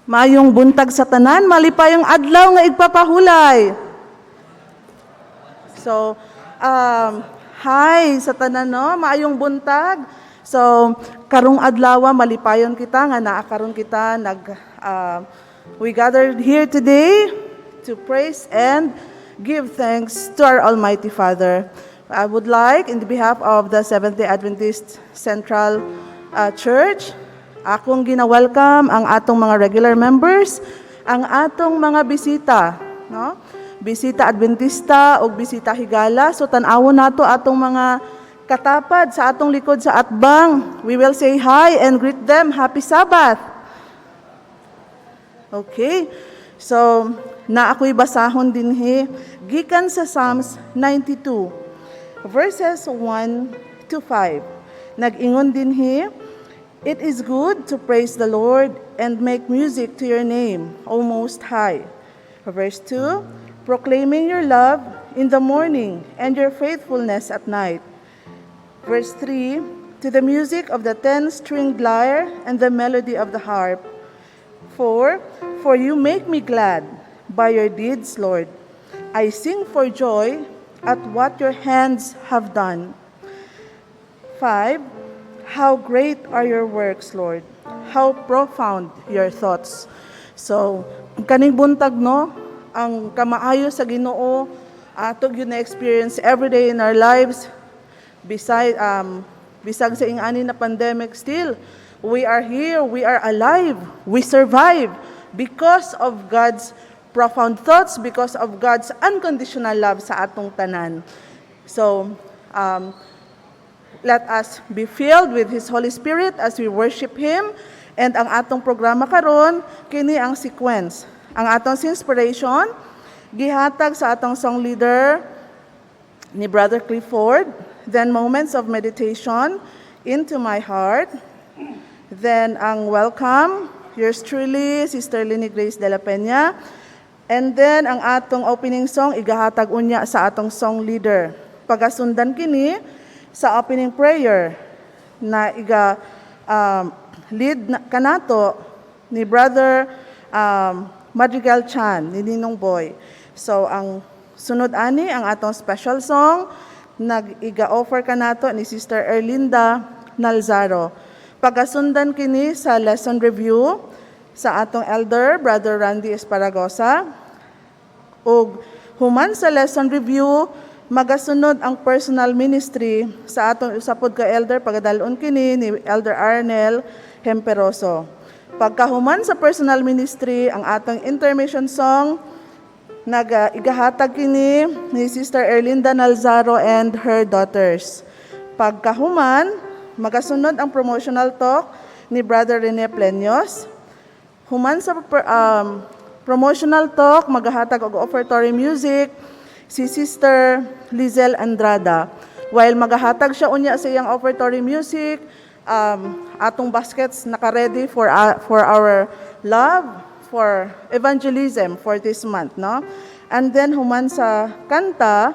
Maayong buntag sa tanan, malipayong adlaw nga igpapahulay. So, hi sa tanan, no? Maayong buntag. So, karong adlaw malipayon kita nga naakaron kita we gathered here today to praise and give thanks to our Almighty Father. I would like, in the behalf of the Seventh-day Adventist Central Church, akong gina-welcome ang atong mga regular members, ang atong mga bisita, no? Bisita Adventista o bisita Higala. So tan-awon nato atong mga katapad sa atong likod sa atbang. We will say hi and greet them. Happy Sabbath. Okay. So na ako'y basahon dinhi gikan sa Psalms 92 verses 1 to 5. Nag-ingon dinhi, "It is good to praise the Lord and make music to your name, O Most High." Verse 2, "Proclaiming your love in the morning and your faithfulness at night." Verse 3, "To the music of the 10-stringed lyre and the melody of the harp." 4, "For you make me glad by your deeds, Lord. I sing for joy at what your hands have done." 5, "How great are your works, Lord. How profound your thoughts." So, kaning buntag, no, ang kamaayo sa Ginoo atog yun na experience every day in our lives. Bisag sa ingani na pandemic, still we are here, we are alive, we survive because of God's profound thoughts, because of God's unconditional love sa atong tanan. So, let us be filled with His Holy Spirit as we worship Him. And ang atong programa karon kini ang sequence. Ang atong inspiration gihatag sa atong song leader ni Brother Clifford. Then moments of meditation, Into My Heart. Then ang welcome, yours truly, Sister Lini Grace de la Peña. And then ang atong opening song igahatag unya sa atong song leader. Pagasundan kini sa opening prayer na lead kanato ni Brother Madrigal Chan, ni Ninong Boy. So ang sunod ani ang atong special song nag-iga-offer kanato ni Sister Erlinda Nalzaro. Pagasundan kini sa lesson review sa atong elder Brother Randy Esparagosa. Ug human sa lesson review magasunod ang personal ministry sa atong usapod ka elder pagadalon kini ni Elder Arnel Hemperoso. Pagkahuman sa personal ministry ang atong intermission song igahatag kini ni Sister Erlinda Nalzaro and her daughters. Pagkahuman magasunod ang promotional talk ni Brother Rene Pleños. Human sa promotional talk magahatag og offertory music si Sister Lizel Andrada. While magahatag siya unya sa iyang offertory music, atong baskets naka-ready for our love, for evangelism for this month, no? And then human sa kanta,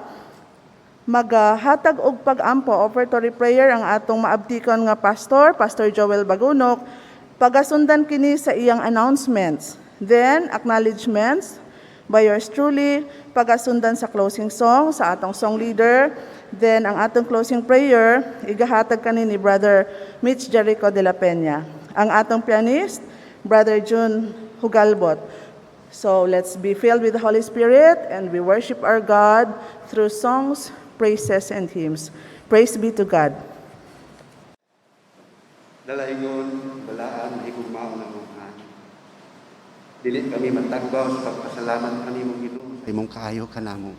maghatag og pag-ampo, offertory prayer ang atong maabtikon nga Pastor Joel Bagunok. Pagasundan kini sa iyang announcements. Then acknowledgements by yours truly, pagasundan sa closing song sa atong song leader. Then ang atong closing prayer igahatag kani ni Brother Mitch Jericho de la Peña. Ang atong pianist, Brother June Hugalbot. So let's be filled with the Holy Spirit and we worship our God through songs, praises, and hymns. Praise be to God. Dalaingon, balaan, higugmao na mga. Dili kami matagbaw sa pagpasalamat kanimo Ginoo. Imong kaayo kanamo.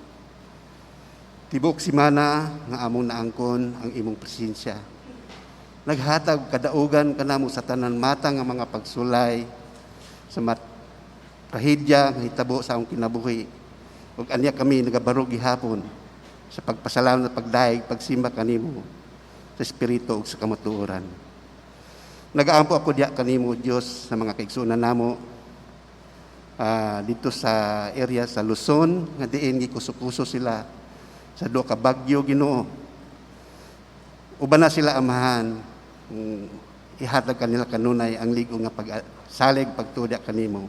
Tibok simana nga among naangkon ang imong presensya. Naghatag kadaugan kanamo sa tanan mata nga mga pagsulay sa trahedya nga hitabo sa among kinabuhi. Ug anya kami nagabarog gihapon sa pagpasalamat at pagdaig, pagsimba kanimo sa espiritu ug sa kamatuoran. Nagaampo ako diya kanimo Dios sa mga kaigsunan namo dito sa area sa Luzon nga diin gikuso-kuso sila sa duha ka bagyo Ginoo. Uban na sila amahan ihatag kanila kanunay ang ligo nga salig pagtudya kanimo.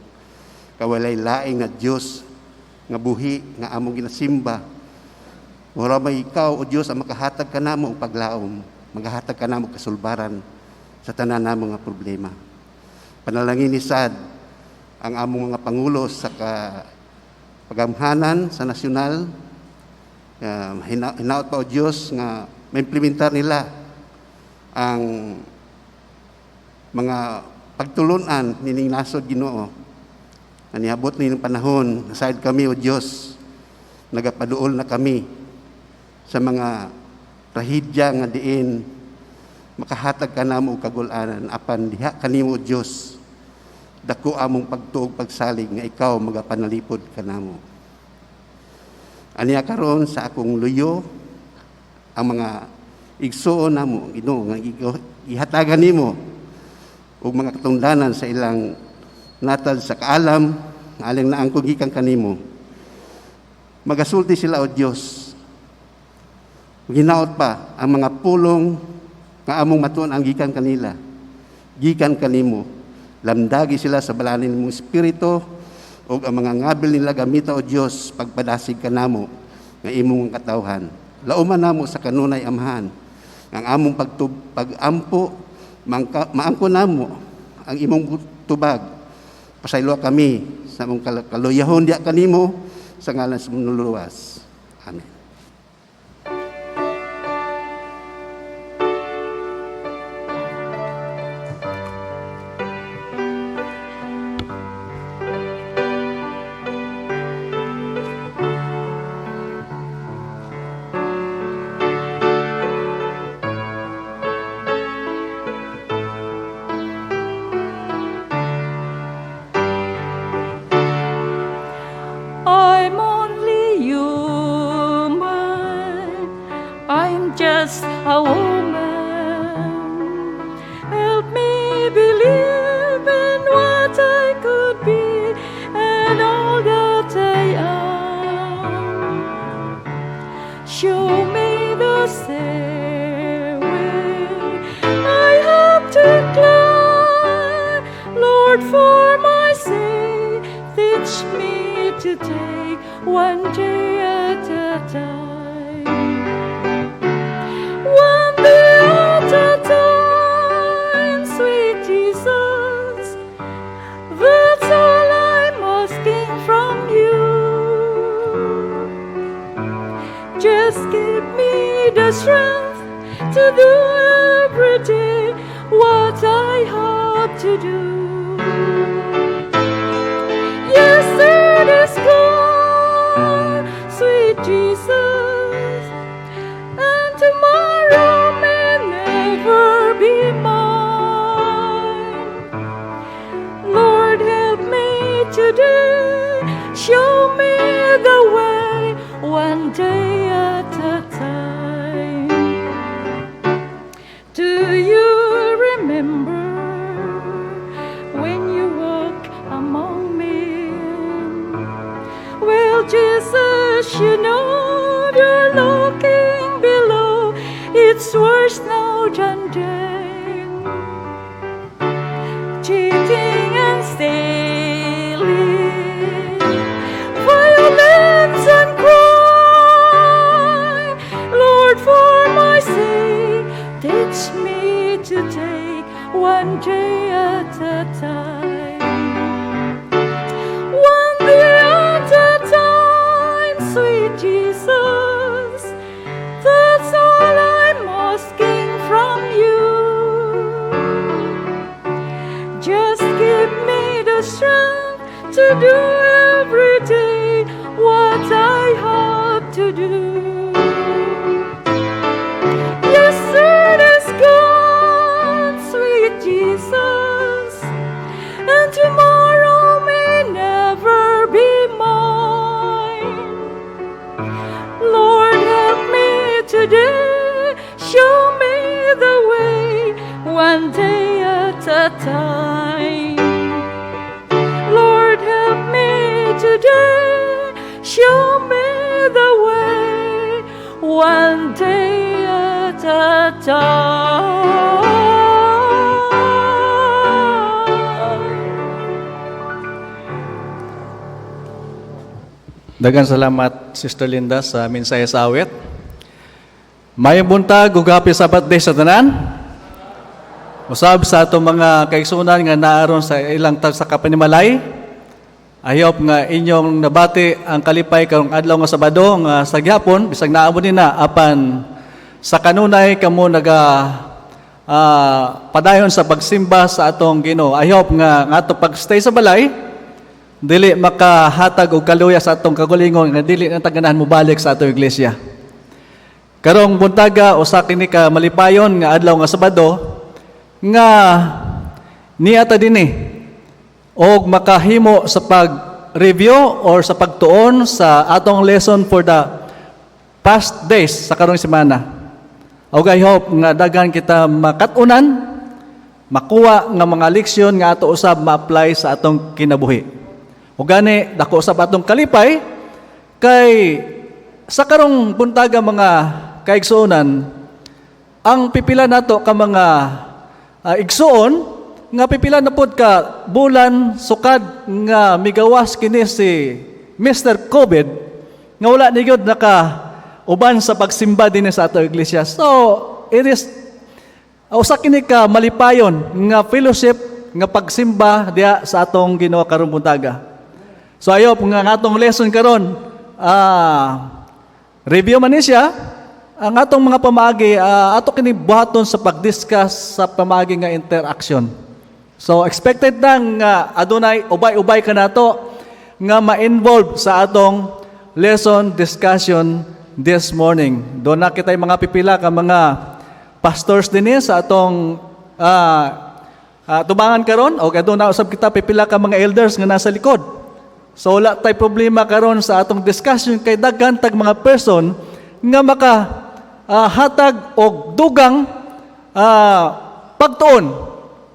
Kawalay laing nga Dios nga buhi nga among ginasimba. Mura may ikaw o Dios ang makahatag kanamo og paglaom, magahatag kanamo kasulbaran sa tanan namo nga problema. Panalangin ni sad ang among mga pangulo sa pagamhanan sa nasyonal. Hinaot pa o Diyos nga maimplementar nila ang mga pagtulunan nining nasod Ginoo. Niabot nining panahon, aside kami o Diyos, nagapaduol na kami sa mga trahedya nga diin makahatag ka namo og kagul-anan apan diha kanimo o Diyos dako among pagtuog pagsalig nga ikaw magapanalipod kanamo. Aniya karon sa akong luyo ang mga igsuon namo Ginoo nga ihatagan nimo og mga katungdanan sa ilang natad sa kaalam nga aling naangkog gikan kanimo. Magasulti sila o Dios. Ginaot pa ang mga pulong nga among matuon ang gikan kanila. Gikan kanimo. Lamdagi sila sa balanin mong espiritu o ang mga ngabil nila gamita o Diyos pagpadasig ka namo nga imong katawhan. Lauman namo sa kanunay amahan ang among pagampo maangko namo ang imong tubag. Pasaylo kami sa among kaluyahon diya kanimo sa ngalan sa manluluwas. Amen. I'm only human, I'm just a woman. Help me believe in what I could be and all that I am. Show me the stairway I have to climb, Lord, for my sake, teach me to take one day at a time. One day at a time, sweet Jesus, that's all I'm asking from you. Just give me the strength to do every day what I have to do. Is gone, sweet Jesus, and tomorrow may never be mine. Lord, help me today, show me the way, one day at a time. Do you remember when you walk among me? Well, Jesus, you know you're looking below. It's worse now than then. Cheating and stealing, violence and crime. Lord, for my sake, teach me to take one day at a time. Sweet Jesus, that's all I'm asking from you. Just give me the strength to do every day what I have to do. Yesterday is gone, sweet Jesus, and tomorrow may never be mine. Lord, help me today, show me the way, one day at a time. Lord, help me today, show me the way, one day at a time. Daghang salamat, Sister Linda, sa mensahe sa awit. Mayong buntag, ug happy Sabbath day sa tanan. Usab sa atong mga kaigsunan nga naaron sa ilang tag sa kapanimalay. I hope nga inyong nabati ang kalipay karong adlaw nga Sabado nga sa gyapon bisag naamo ni na apan sa kanunay kamo naga padayon sa pagsimba sa atong Ginoo. I hope nga ato pagstay sa balay dili makahatag og kaluya sa atong kagulingon nga dili na taganahan mo balik sa atong iglesia. Karong buntaga usa kini ka malipayon nga adlaw nga Sabado nga niata dinhi og makahimo sa pag-review or sa pagtuon sa atong lesson for the past days sa karong semana. Og I hope nga daghan kita makatunan, makuha nga mga leksyon nga ato usab ma-apply sa atong kinabuhi. O gani, dako usab atong kalipay, kay sa karong buntaga mga kaigsuonan, ang pipila nato ka mga igsuon, nga pipila na pod ka bulan, sukad, nga migawas kini si Mr. COVID, nga wala ni gyud naka uban sa pagsimba din sa atong iglesia. So, it is usa kini ka malipayon nga fellowship nga pagsimba diha sa atong Ginoo karong buntaga. So ayo nga atong lesson karon review man ni siya ang atong mga pamaagi ato kini buhaton sa pagdiscuss sa pamaagi nga interaction. So expected nang adunay ubay-ubay ka nato nga ma-involve sa atong lesson discussion this morning. Doon na kita'y mga pipila ka mga pastors din sa atong tubangan karon o doon na usab kita pipila ka mga elders nga nasa likod. So wala tay problema karon sa atong discussion kay daghan tag mga person nga maka hatag og dugang pagtuon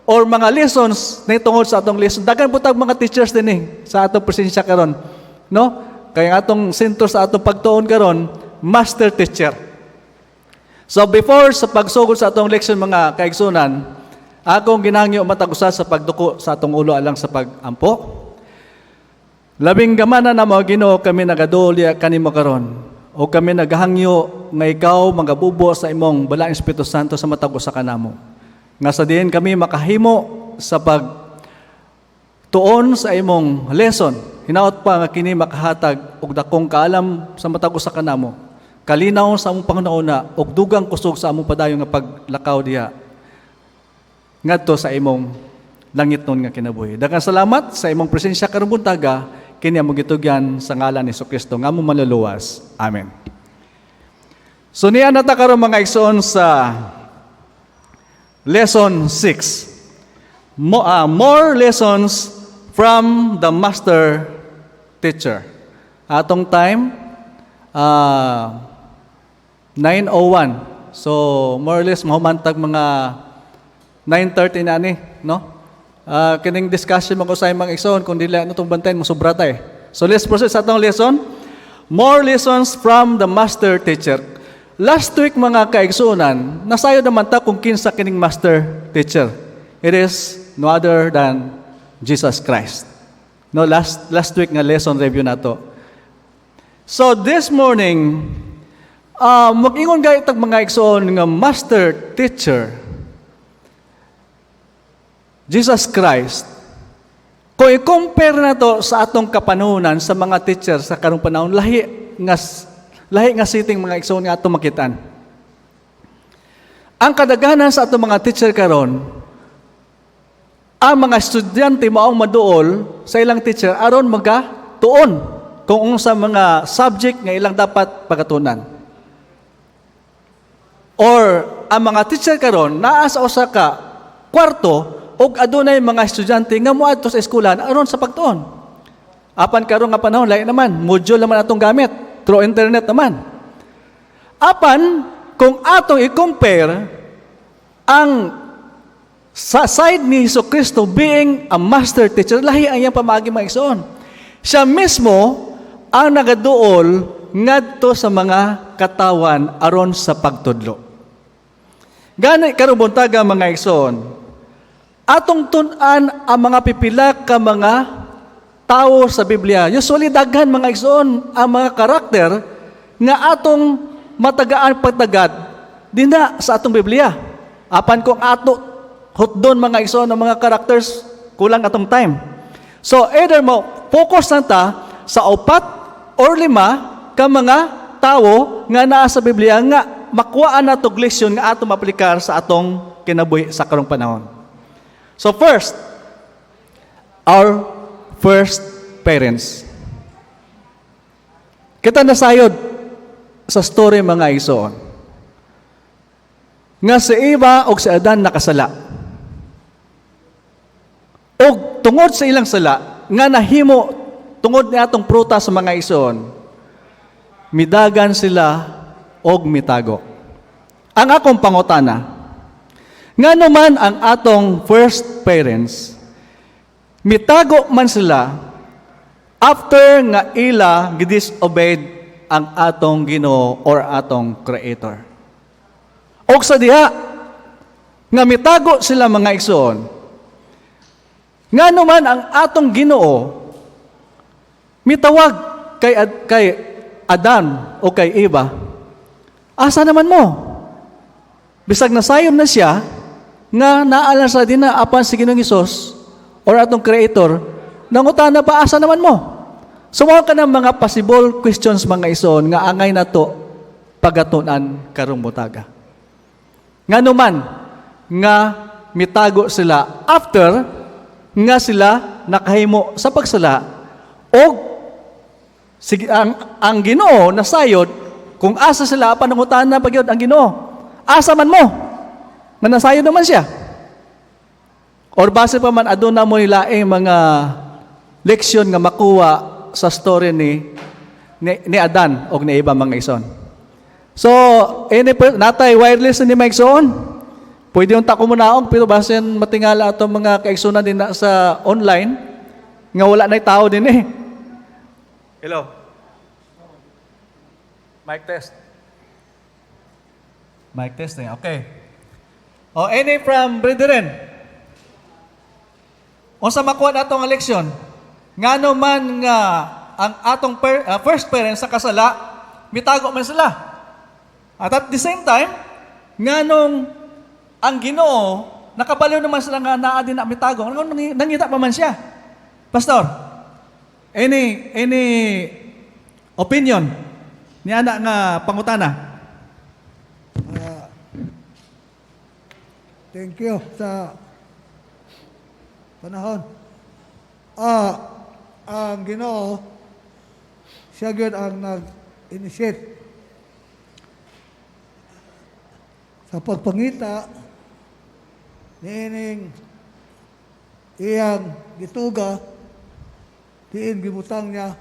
or mga lessons na tungod sa atong lesson. Daghan putag mga teachers din sa atong presensya karon, no? Kay atong sentro sa atong pagtuon karon master teacher. So before sa pagsugod sa atong leksyon mga kaigsunan, akong ginangyo matag-usa sa pagduko sa atong ulo alang sa pagampo. Labing gamana na mga Ginoo kami nagadulya kanimo karon. O kami naghangyo nga ikaw magabubo sa imong balaang Espiritu Santo sa matag-usa kanamo. Nga sa diin kami makahimo sa pagtuon sa imong lesson. Hinaot pa nga kini makahatag og dakong kaalam sa matag-usa kanamo. Kalinaw sa among pangunahuna og dugang kusog sa among padayon nga paglakaw diha ngadto sa imong langitnon nga kinabuhi. Daghang salamat sa imong presensya karong buntaga kini among gitugyan sa ngalan ni Jesucristo nga among manluluwas. Amen. So niya nata karon mga igsoon sa lesson 6. More lessons from the master teacher. Atong time 9:01. So more or less mahumantag mga 9:30 na ni, no? Kining discussion mag-usay mga igsoon kung dili ano tong bantayan mo sobra tay. So let's proceed sa atong lesson. More lessons from the master teacher. Last week mga kaigsuonan, nasayo naman ta kung kinsa kining master teacher. It is no other than Jesus Christ. No, last week nga lesson review nato. So this morning, mag-ingon gayud tag mga igsoon nga master teacher Jesus Christ. Kung i-compare na to sa atong kapanunan sa mga teacher sa karong panahon, lahi nga siting mga igsoon nga atong makitaan. Ang kadaghanan sa atong mga teacher karon, ang mga estudyante maong maduol sa ilang teacher aron magatuon kung unsa mga subject nga ilang dapat pagatunan. Or ang mga teacher karon naa sa usa ka kwarto ug adunay mga estudyante nga moadto sa eskwelahan aron sa pagtuon. Apan karon nga panahon lain naman, module naman atong gamit through internet naman. Apan kung atong i-compare ang sa side ni Jesucristo being a master teacher, lahi ang iyang pamaagi mga igsoon. Siya mismo ang nagaduol ngadto sa mga katawan aron sa pagtudlo. Gani karon buntaga mga igsoon, atong tun-an ang mga pipila ka mga tao sa Biblia. Usually daghan mga igsoon ang mga karakter nga atong matagaan pagtagad dinha sa atong Biblia. Apan kung ato hutdon mga igsoon ang mga characters, kulang atong time. So either mo focus na ta sa 4 or 5 ka mga tao nga naa sa Biblia nga makuhaan nato lesson nga ato maplikar sa atong kinabuhi sa karong panahon. So first, our first parents. Kita nasayod sa story mga igsoon nga si Eva o si Adan nakasala. Og tungod sa ilang sala nga nahimo tungod ni atong prutas sa mga igsoon, midagan sila og mitago. Ang akong pangutana, nga naman ang atong first parents, mitago man sila after nga ila gidisobeyed ang atong Ginoo or atong Creator. Og sa diha nga mitago sila mga igsoon, nga naman ang atong Ginoo mitawag kay Adan o kay Eva, asa naman mo? Bisag nasayon na siya, nga naala sa din na apan si Ginoong Hesus or atong Creator, nangutana pa, asa naman mo? Sumuha ka ng mga possible questions mga ison, nga angay na to pagatunan karong butaga. Nga naman, nga mitago sila after nga sila nakahimo sa pagsala o sige, ang Ginoo nasayod kung asa sila panangutan na pagyod ang Ginoo. Asa man mo? Manasayod naman siya. Or base pa man aduna mo nila mga leksyon nga makuha sa story ni Adan o ni Eva mga ison. So, natay wireless ni mga ison. Pwede yung tako mo naong, pero basin matingala itong mga kaigsunan din na sa online, nga wala na'y tao din eh. Hello? Mic test. Mic testing, okay. O, any from brethren? O sa makuha na itong eleksyon, nga naman nga ang atong first parents sa kasala, mitago man sila. At the same time, nga nung ang Ginoo, nakabaliw naman sila nga naa din na mitago. Nangita pa man siya. Pastor, any opinion ni anak nga pangutana? Thank you sa panahon. Ang Ginoo, siya gyud ang nag-initiate sa pagpangita niining iyang gituga diin gibutang niya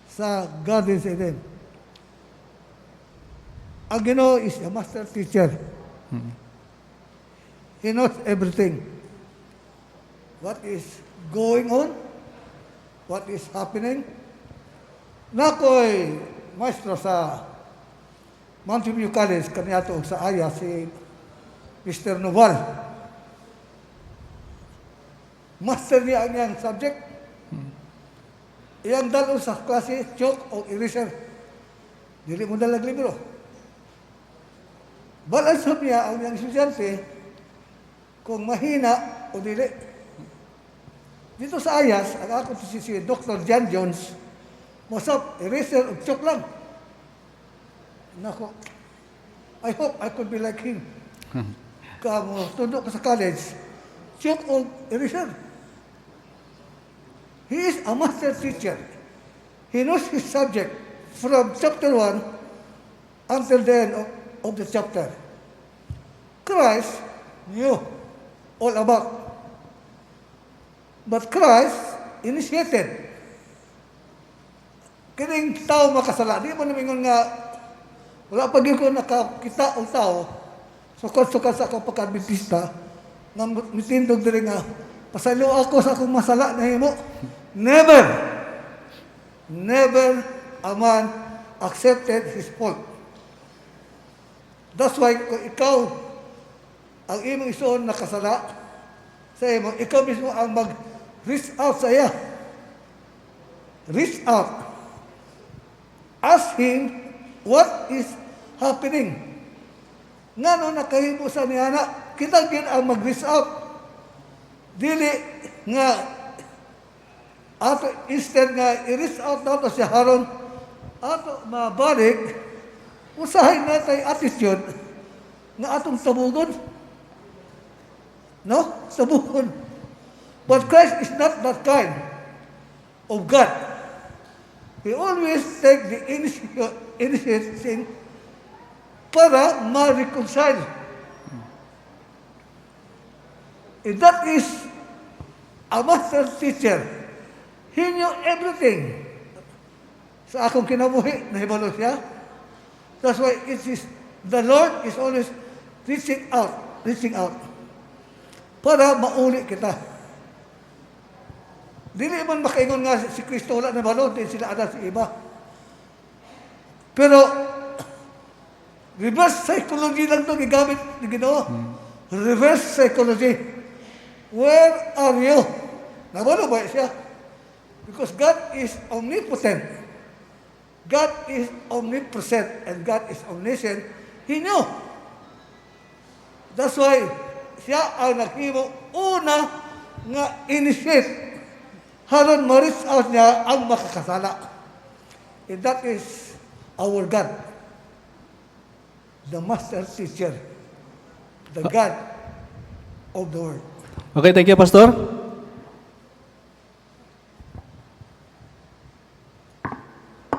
sa Garden of Eden. Ang Ginoo is a master teacher. He knows everything. What is going on? What is happening? Nakoy maestro sa Mountain View College kaniadto sa Aya si Mr. Noval. Master niya ang iyang subject. Iyang dalo sa klase, chalk o eraser. Dili mo dalag libro. Balance niya ang iyang estudyante kung mahina o dili. Dito sa Ayas, ang ako si Dr. John Jones, masap, eraser o chalk lang. Nako, I hope I could be like him. Kamo, tundok ka sa college, chalk o eraser. He is a master teacher. He knows his subject from chapter 1 until the end of the chapter. Christ knew all about. But Christ initiated. Kining tao makasala. Di mo namingon nga, wala pag ko nakakita ang tao, sukat-sukat sa akong pagka-Adventista, nga mitindog din nga, pasalo ako sa akong masala na himo. Never a man accepted his fault. That's why kung ikaw ang imong isuon nakasala sa imo, ikaw mismo ang mag-reach out sa iya reach out. Ask him what is happening. Nga no nakahimo sa niya na, kita gid ang mag-reach out. Dili nga, ato instead nga i-reach out na to siya haron, ato mabalik, usahay na tayo attitude nga atong sabugon. No? Sabugon. But Christ is not that kind of God. He always take the initiative para ma-reconcile. And that is a master teacher. He knew everything. Sa akong kinabuhi, nahibalo siya. That's why it is, the Lord is always reaching out, para mauli kita. Dili man makaingon nga si Kristo wala na balo, din sila ada si iba. Pero, reverse psychology lang ito gigamit ni Ginoo. Reverse psychology. Where are you? Nabalo ba siya? Because God is omnipotent. God is omnipresent and God is omniscient. He knew. That's why siya ang naghimo una nga initiate haron ma-reach out niya ang makakasala. And that is our God. The master teacher. The God of the world. Okay, thank you, Pastor.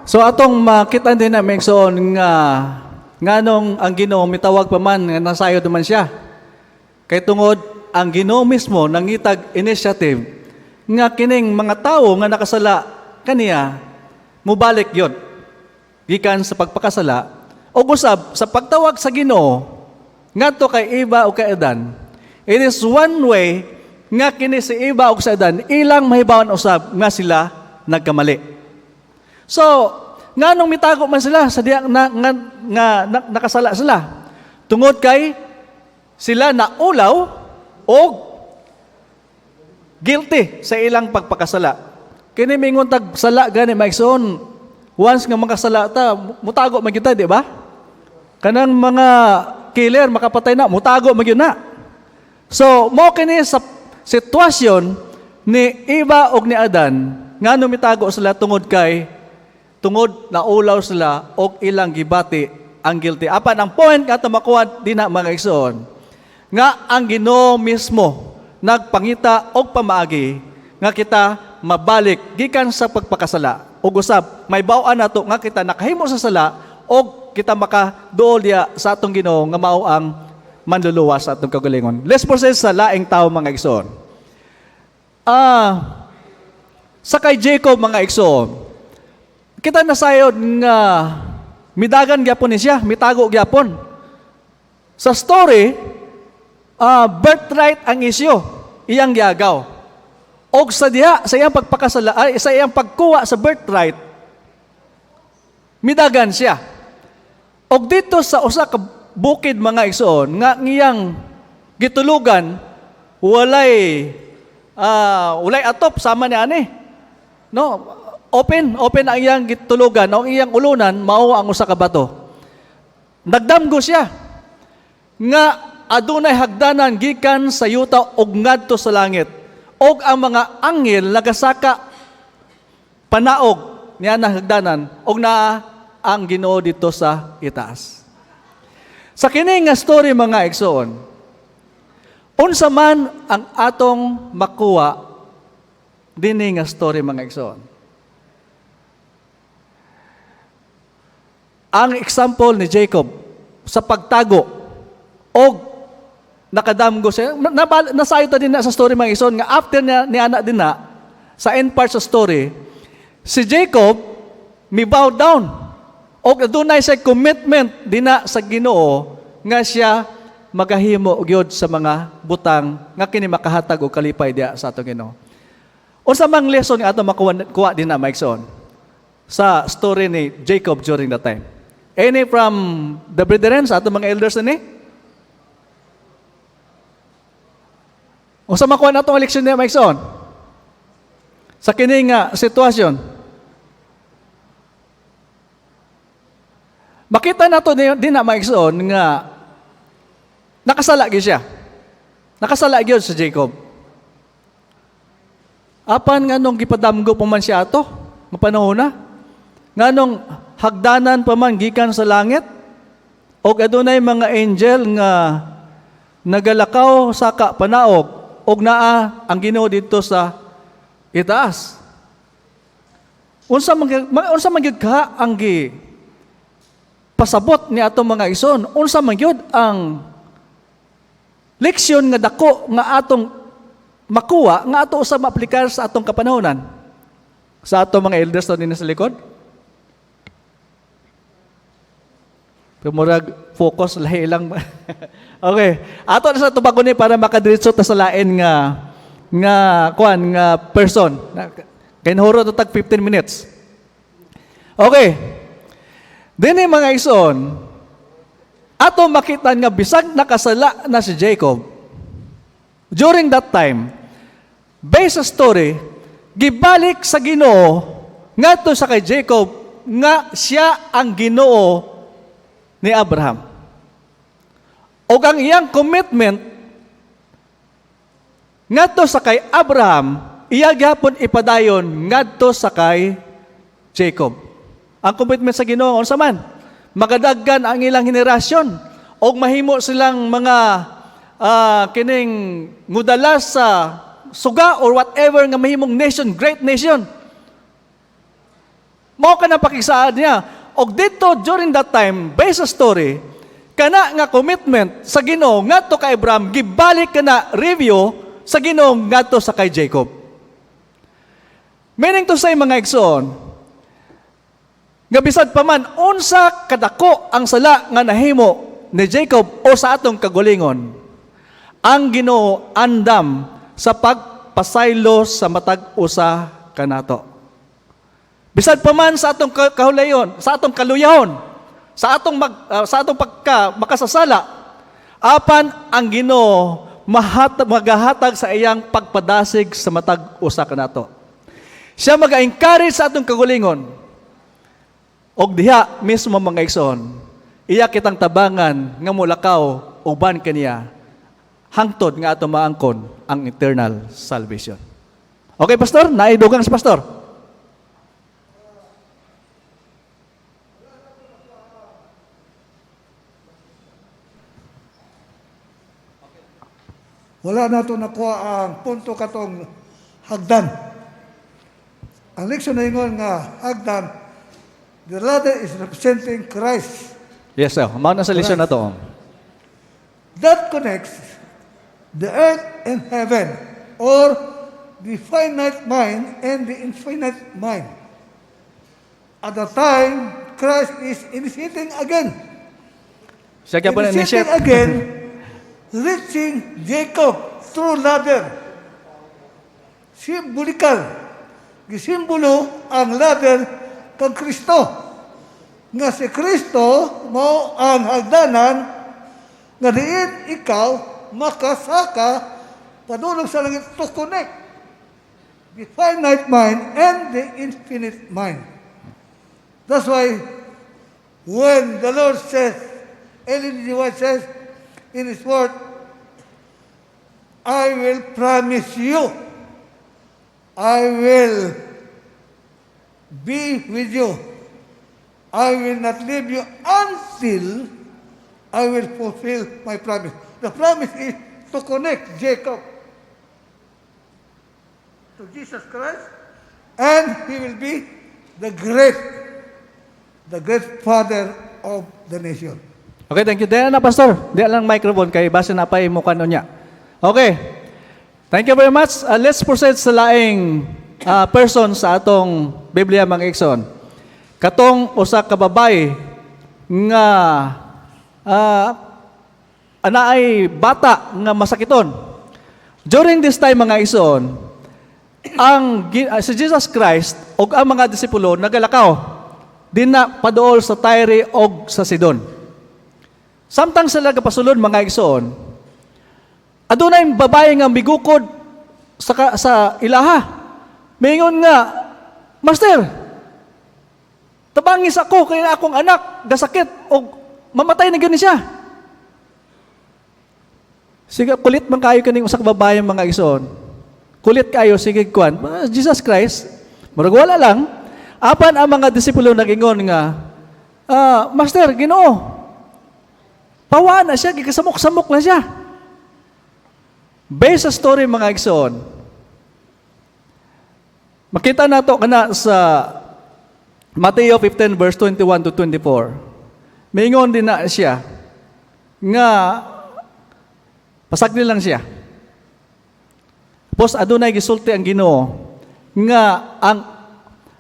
So atong makita din na Megson nga nganong ang Ginoo mitawag pa man nga nasayo man siya. Kay tungod ang Ginoo mismo nangitag initiative nga kining mga tao nga nakasala kaniya mubalik yon gikan sa pagpakasala o usab sa pagtawag sa Ginoo ngadto kay Eva o kay Adan. It is one way nga kini si Eva o si Adan ilang mahibawan usab nga sila nagkamali. So, nganong mitago man sila sa diya nakasala sila. Tungod kay sila naulaw o guilty sa ilang pagpakasala. Kini mingon tag sala gani maigsoon. Once nga makasala ta, mutago man kita, di ba? Kanang mga killer makapatay na, mutago man yun na. So, mo kini sa sitwasyon ni Eva og ni Adan, nganong mitago sila tungod na ulaw sila og ilang gibati ang guilty. Apan ang point nga ito makuha din na mga igsoon, nga ang Ginoo mismo nagpangita og pamaagi nga kita mabalik gikan sa pagpakasala. Ug usab may baw-an nato nga kita nakahimo sa sala og kita makaduol diya sa atong Ginoo nga mao ang manluluwas sa atong kagalingon. Let's proceed sa laing tao mga igsoon. Sa kay Jacob mga igsoon, kita nasayod nga midagan gyapon ni siya, mitago gyapon. Sa story, birthright ang isyo, iyang giagaw. Og sa diha, sa iyang pagpakasala, sa iyang pagkuha sa birthright, midagan siya. Og dito sa usa ka bukid mga igsoon, nga ngiyang gitulugan, walay atop sama ni ani. No, open ang iyang gitulugan, ang iyang ulunan, mao ang usa ka bato. Nagdamgo siya nga adunay hagdanan gikan sa yuta og ngadto sa langit. Og ang mga anghel nagasaka panaog niya na hagdanan og naa ang Ginoo dito sa itaas. Sa kini nga story mga igsoon, unsa man ang atong makuha dinhi nga story mga igsoon. Ang example ni Jacob sa pagtago o nakadamgo siya, nasayo ta din na sa story mga ison, nga after ni anak din na, sa end part sa story, si Jacob may bow down o adunay sa commitment din na sa Ginoo nga siya magahimo og yod sa mga butang nga kini makahatag og kalipay diya sa atong Ginoo. Unsa mang lesson nga ato makuha din na mga ison sa story ni Jacob during that time? Any from the brethren sa atong mga elders ni? O sa makuha na itong eleksyon niya, Maikson? Sa kini nga sitwasyon, Makita nato din na maigsoon nga nakasala gyud siya. Nakasala gyud si Jacob. Apan nganong gipadamgo pa man siya ato, nga panahon na. Nganong hagdanan pa man gikan sa langit, o adunay mga angel nga nagalakaw sa panaog, og naa ang Ginoo dito sa itaas. Unsa man gyud ka ang pasabot ni atong mga igsoon? Unsa man gyud ang leksyon nga dako nga atong makuha nga ato usab maaplikar sa atong kapanahonan? Sa atong mga elders din sa likod? Pumurag focus lahi lang. Okay. Ato na sa tubago ni para makadiretso ta sa lain nga person. Kay nahuro to tag 15 minutes. Okay. Dini mga igsoon, ato makita nga bisag nakasala na si Jacob. During that time, based sa story, gibalik sa Ginoo ngadto sa kay Jacob nga siya ang Ginoo ni Abraham. O ang iyang commitment ngadto sa kay Abraham, iya gyapon ipadayon ngadto sa kay Jacob. Ang commitment sa Ginoo unsa man? Magadaggan ang ilang henerasyon o mahimo silang mga kining ngudala sa suga or whatever nga mahimong nation, great nation. Mao ka na pakisaad niya. Og dito during that time, based sa story, kana nga commitment sa Ginoo ngadto kay Abraham gibalik kana review sa Ginoo ngadto sa kay Jacob. Meaning to say mga igsoon, nga bisad pa man unsa kadako ang sala nga nahimo ni Jacob o sa atong kagulingon, ang Ginoo andam sa pagpasaylo sa matag usa kanato. Bisad pa man sa atong kahulayon, sa atong kaluyahon, sa atong makasasala, apan ang Ginoo magahatag sa iyang pagpadasig sa matag usa kanato. Siya mag-encourage sa atong kagulingon. Og diha mismo mga igsoon, iya kitang tabangan nga mulakaw uban kaniya hangtod nga ato maangkon ang eternal salvation. Okay, pastor? Naidugang si pastor. Wala na ito nakuha ang punto katong hagdan. Ang leksyon na ingon nga hagdan, the ladder is representing Christ. Yes, sir. Mao na sa lesson na to. That connects the earth and heaven, or the finite mind and the infinite mind. At the time, Christ is initiating again. Siya kaya po na Initiating initiate. again, reaching Jacob through ladder. Symbolical. Gisimbolo ang ladder kang Kristo. Nga si Kristo mao ang hagdanan nga diin ikaw makasaka padulong sa langit to connect the finite mind and the infinite mind. That's why when the Lord says, Ellen G. White says in His Word, I will promise you, I will be with you. I will not leave you until I will fulfill my promise. The promise is to connect Jacob to Jesus Christ, and he will be the great father of the nation. Okay, thank you. Diyan na, pastor. Diyan lang microphone kay base na pa imo kanon niya. Okay. Thank you very much. Let's proceed sa laing person sa atong Biblia mga igsoon. Katong usa ka babae nga anaay bata nga masakiton. During this time mga igsoon, si Jesus Christ ug ang mga disipulo nagalakaw din na paduol sa Tyre ug sa Sidon. Samtang sila kapasulod mga igsoon, adunay babae nga migukod sa ilaha. Mingon nga, Master, Tabangis ako kay akong anak gasakit o mamatay na gyud siya. Sige, kulit man kayo kaning usa ka babae mga igsoon. Kulit kayo sige kuan. Jesus Christ, murag wala lang. Apan ang mga disipulo nag-ingon nga, Master, Ginoo, pawa na siya, gigasamok-samok na siya. Based sa story mga igsoon, makita nato kana sa Mateo 15 verse 21 to 24. Maingon din na siya nga pasagdi lang siya. Tapos adunay gisulti ang Ginoo nga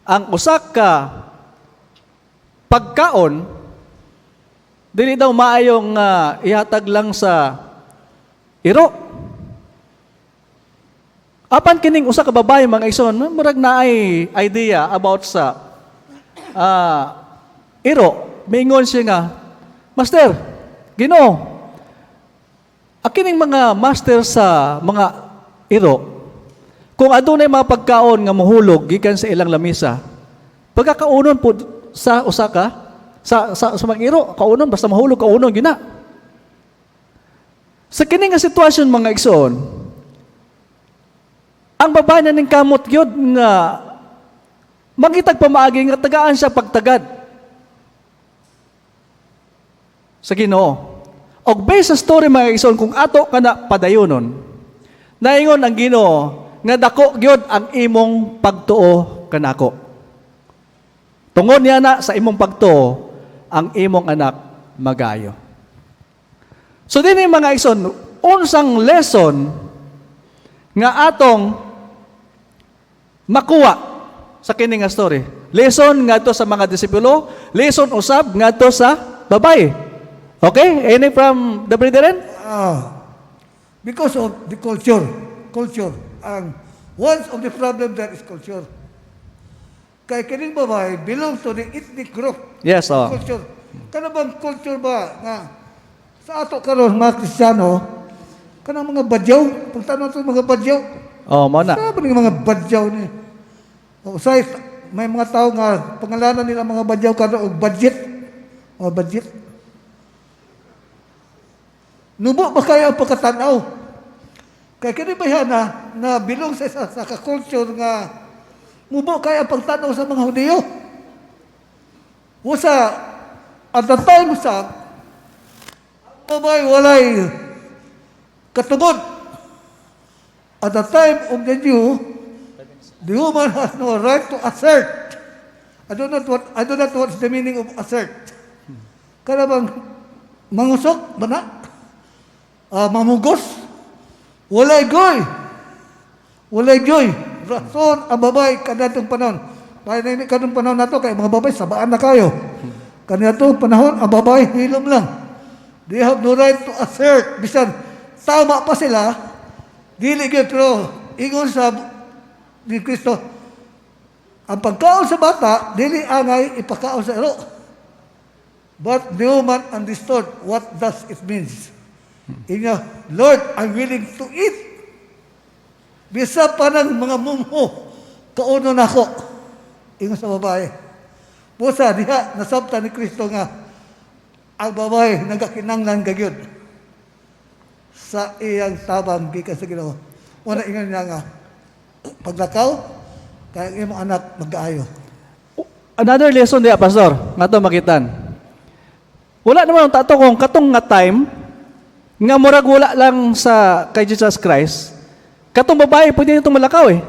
ang usa ka pagkaon dili daw maayong ihatag lang sa iro. Apan kining usa ka babae mga igsoon, murag naay idea about sa iro. Maingon siya nga, Master, Ginoo, akining mga master sa mga iro, kung adunay mga pagkaon nga mohulog gikan sa ilang lamisa, pagkakaunon po sa usa ka sa mga iro, kaunon basta mahulog kaunon gina. Sa kini nga sitwasyon mga igsoon, ang babae na ning kamot gyud nga mangitag pamaagi nga tagaan siya pagtagad sa Ginoo. Og based sa story mga igsoon, kung ato kana padayonon, naingon ang Ginoo nga dako gyud ang imong pagtuo kanako. Tungod niya na sa imong pagtuo, ang imong anak magayo. So dinhi mga igsoon, unsang lesson nga atong makuha sa kini nga story. Lesson ngadto sa mga disipulo, lesson usab ngadto sa babae. Okay? Any from the brethren? Because of the culture. One of the problem there is culture. Kay kining babae belong to the ethnic group. Yes, oh. Culture. Kana bang culture ba nga sa ato karon mga Kristiyano, kanang mga badyaw, pagtanong sa mga badyaw, Oh, mo na. sabi ng mga badyaw ni. Usay may mga tao nga pangalanan nila mga badyaw karon og budget. O budget. Nubo ba kaya ang pagkatanaw? Kaya kini ba yan na bilong sa ka-culture nga mubo kaya ang pagtanaw sa mga Hudiyo? Usa, at the time sa babay walay katungod. At the time of the Jew, the woman has no right to assert. I do not know what's the meaning of assert. Kaya bang mangusok ba na? Mamugos? Walay goy. Rason ang babay kanatong panahon. Kaya na kanong panahon na to, kaya mga babay, sabaan na kayo. Kanatong panahon, ang babay, hilom lang. They have no right to assert. Bisan, tama pa sila, dili gyud pero ingon sa ni Kristo, ang pagkaon sa bata, dili angay ipakaon sa iro. But the woman understood what does it means. Inga, Lord, I'm willing to eat. Bisa pa ng mga mumho, kauno na ako. Ingon sa babae. Busa, diha, nasabta ni Kristo nga, ang babae, nagakinanglan kagyod sa iyang tabang gikan sa Ginoo. Una ingon niya nga, paglakaw, kaya ang imong anak mag-aayo. Another lesson diya, Pastor, nga to makitan. Wala naman ang tato kung katong nga time, nga murag wala lang sa kay Jesus Christ, katong babae pwede nitong malakaw eh.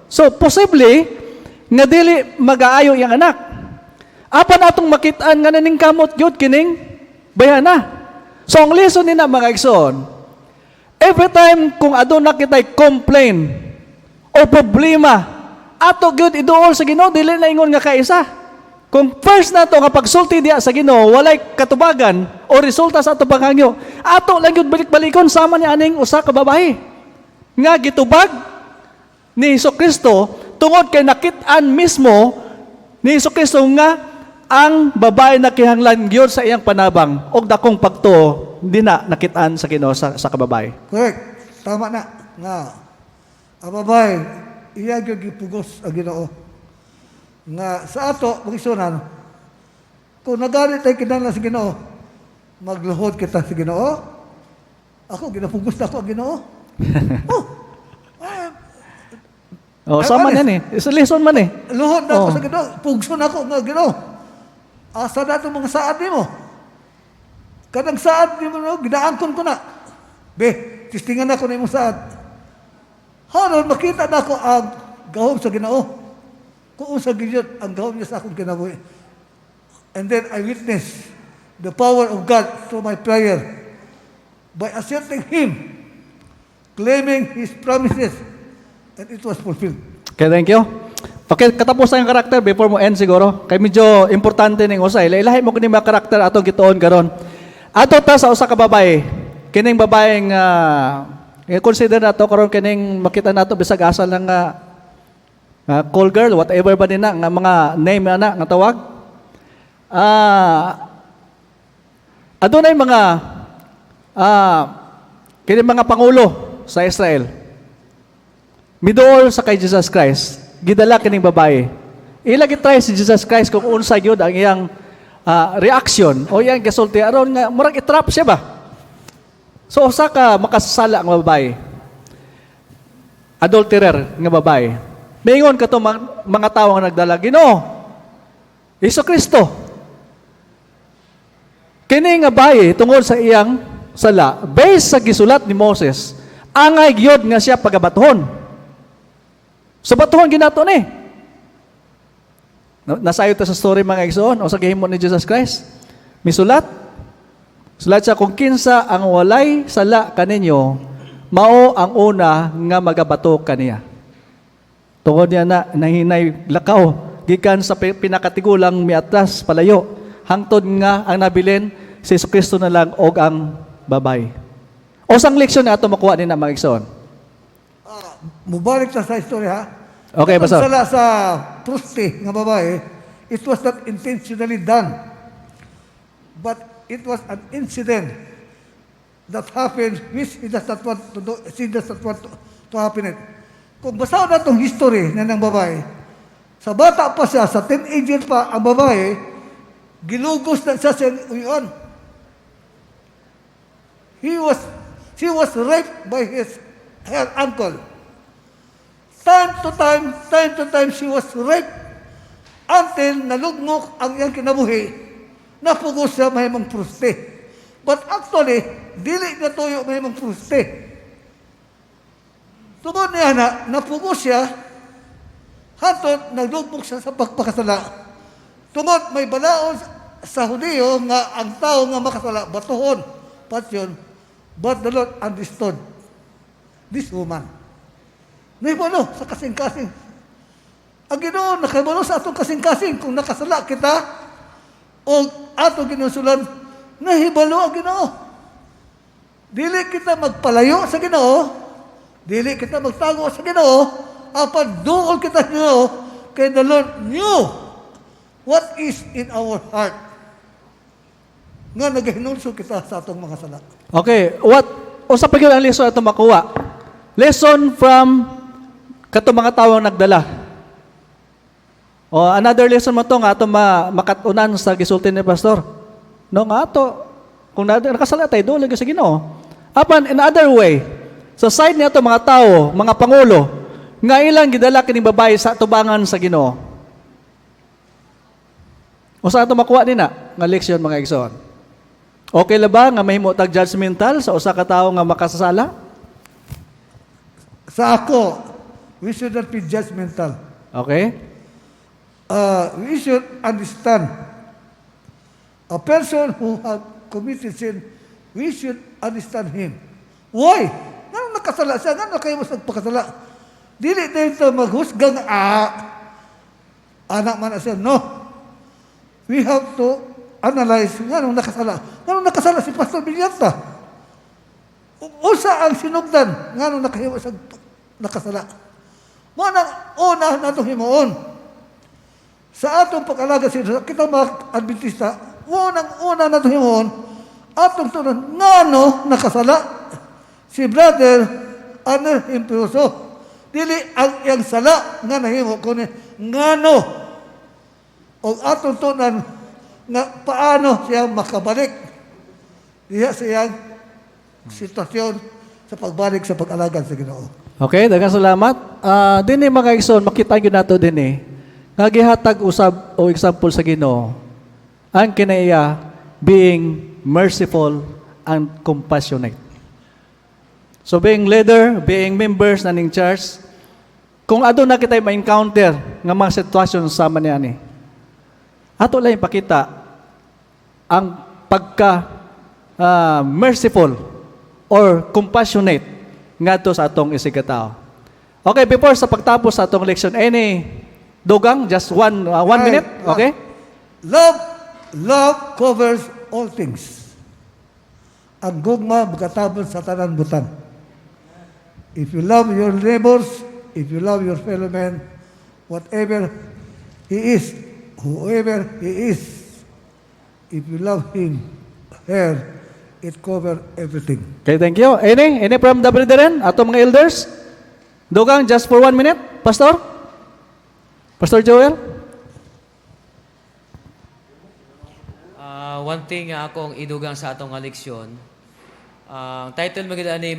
So, possibly, nga dili mag-aayo yung anak. Apan atong makitaan nga naning kamot yun, kining bayana. So, ang lesson nina mga igsoon, every time kung adun na kita'y complain o problema, ato gyud iduol sa Ginoo, dili na ingon nga kaisa. Kung first na to nga pagsulti diya sa Ginoo, walay katubagan o resulta sa ato panghangyo, ato lang gyud balik-balikon sama ni aning usa ka babae. Nga gitubag ni Hesukristo tungod kay nakit-an mismo ni Hesukristo nga ang babae nakihanglan gyud sa iyang panabang og dakong pagtuo hindi na nakit-an sa Ginoo sa kababae. Correct. Tama na. Nga, ang babae, iya gyud gipugos ang Ginoo. Nga sa ato, magisunan, Kung nagalit tayo kinahanglan sa Ginoo, magluhod kita sa Ginoo. Ako, ginapugos na ako ang Ginoo. Sama honest. yan eh. Isa lesson man eh. Luhod na ako Oh. sa Ginoo. Pugso na ako nga Ginoo. Asa na itong mga saad mo? Kadang saad mo, ginaangkon ko na. Be, tistingan ako na yung saad. Haron, makita na ako ang gahom sa Ginoo. Kung sa Ginoo, ang gahom niya sa akong kinabuhi. And then I witnessed the power of God through my prayer by accepting Him, claiming His promises, and it was fulfilled. Okay, thank you. Okay, katapusan yung karakter before mo end siguro. Kay medyo importante ning usay. Ilahi mo kini mga karakter ato gituon karon. Ato ta sa usa ka babae. Kining babaeng i-consider nato karon kining makita nato bisag asa lang nga call girl, whatever ba nina nga mga name ana nga tawag. Adunay mga kining mga pangulo sa Israel. Midool sa kay Jesus Christ, gidala kining babae. Ila gitry si Jesus Christ kung unsa gyud ang iyang reaction o iyang gasulti aron nga murag itrap siya ba. So usa ka makasasala nga babae. Adulterer nga babae. Mingon ka to mga tawo nga nagdala, Ginoo, Hesus Kristo. Kini nga bayi tungod sa iyang sala, based sa gisulat ni Moses, angay gyud nga siya pagabatuhon. So batuhon ginato ni. Nasayo ta sa story mga igsoon o sa gihimo ni Jesus Christ. Misulat. Sulat siya kung kinsa ang walay sala kaninyo, mao ang una nga magabato kaniya. Tungod niya na nahinay lakaw gikan sa pinakatigulang miatras palayo hangtod nga ang nabilin si Hesus Kristo na lang og ang babay. O sang leksyon na ato makuha ni na mga igsoon. Mubalik sa istorya, ha? Okay, Itong Pastor. sala sa prosti nga babae, it was not intentionally done. But it was an incident that happened which he does not want to do, she does not want to happen it. Kung basaw na itong history na ng babae, sa bata pa siya, sa teenager pa ang babae, gilugos na siya sa uyon. She was raped by her uncle. Time to time, she was raped until nalugmok ang iyang kinabuhi, napugos siya mahimong pruste. But actually, dili na tuyo mahimong pruste. Tungod niya na, napugos siya, hantod, naglugmok siya sa pagpakasala. Tungod, may balaon sa Hudiyo nga ang tao nga makasala, batuhon, pasyon, but the Lord understood this woman. Naibalo sa kasing-kasing. Ang Ginoo nakabalo sa atong kasing-kasing kung nakasala kita o atong ginusulan, nahibalo ang Ginoo. Dili kita magpalayo sa Ginoo, dili kita magtago sa Ginoo, apan duol kita sa Ginoo, kay the Lord knew what is in our heart. Nga nagahinunso kita sa atong mga sala. Okay, usa pa gyud ang lesson ato makuha. Lesson from kato mga tawo nagdala. O another lesson mo to nga ato makatunan sa gisulti ni pastor. No nga ato kung nakasala tayo dole sa Ginoo. Apan in other way, sa side niya to mga tawo, mga pangulo nga ilang gidala kining babae sa tubangan sa Ginoo. Usa ato makuha nina nga leksyon mga igsoon. Okay la ba nga mahimo tag judgmental sa usa ka tawo nga makasasala? Sa ako, we should not be judgmental. Okay? We should understand a person who has committed sin, we should understand him. Why? Nga nakasala siya, nga kayo mas nagpakasala. Dili na ito maghusgang anak man na siya. No. We have to analyze nga nung nakasala. Nga nung nakasala si Pastor Villanta. Usa ang sinugdan nga nung nakahiwa sa nakasala. Manang una natong himuon. Sa atong pag-alaga sa kita mga Adventista, una natong himuon, atong tunan, ngano nakasala si Brother Anel Impiuso. Dili ang iyang sala nga nahimo kunin ngano. O atong tunan, nga paano siya makabalik diya sa iyang sitwasyon sa pagbalik sa pag-alagad sa Ginoo. Okay, daghang salamat. Dinhi mga igsoon, makita gyud nato dinhi nga gihatag usab o example sa Ginoo ang kinaiya being merciful and compassionate. So being leader, being members naning church, kung aduna kita ma-encounter nga mga sitwasyon sa maniani, ato lang ipakita ang pagka merciful or compassionate ngadto sa atong isigataw. Okay, before sa pagtapos sa atong leksyon, any dugang, just one minute, okay? Love covers all things. Ang gugma magkatabon sa tanan butang. If you love your neighbors, if you love your fellow man, whatever he is, whoever he is, if you love him, her, it covers everything. Okay, thank you. Any from the brethren, atong mga elders? Dugang, just for 1 minute, Pastor? Pastor Joel? One thing nga akong idugang sa atong nga leksyon, title mo gid ani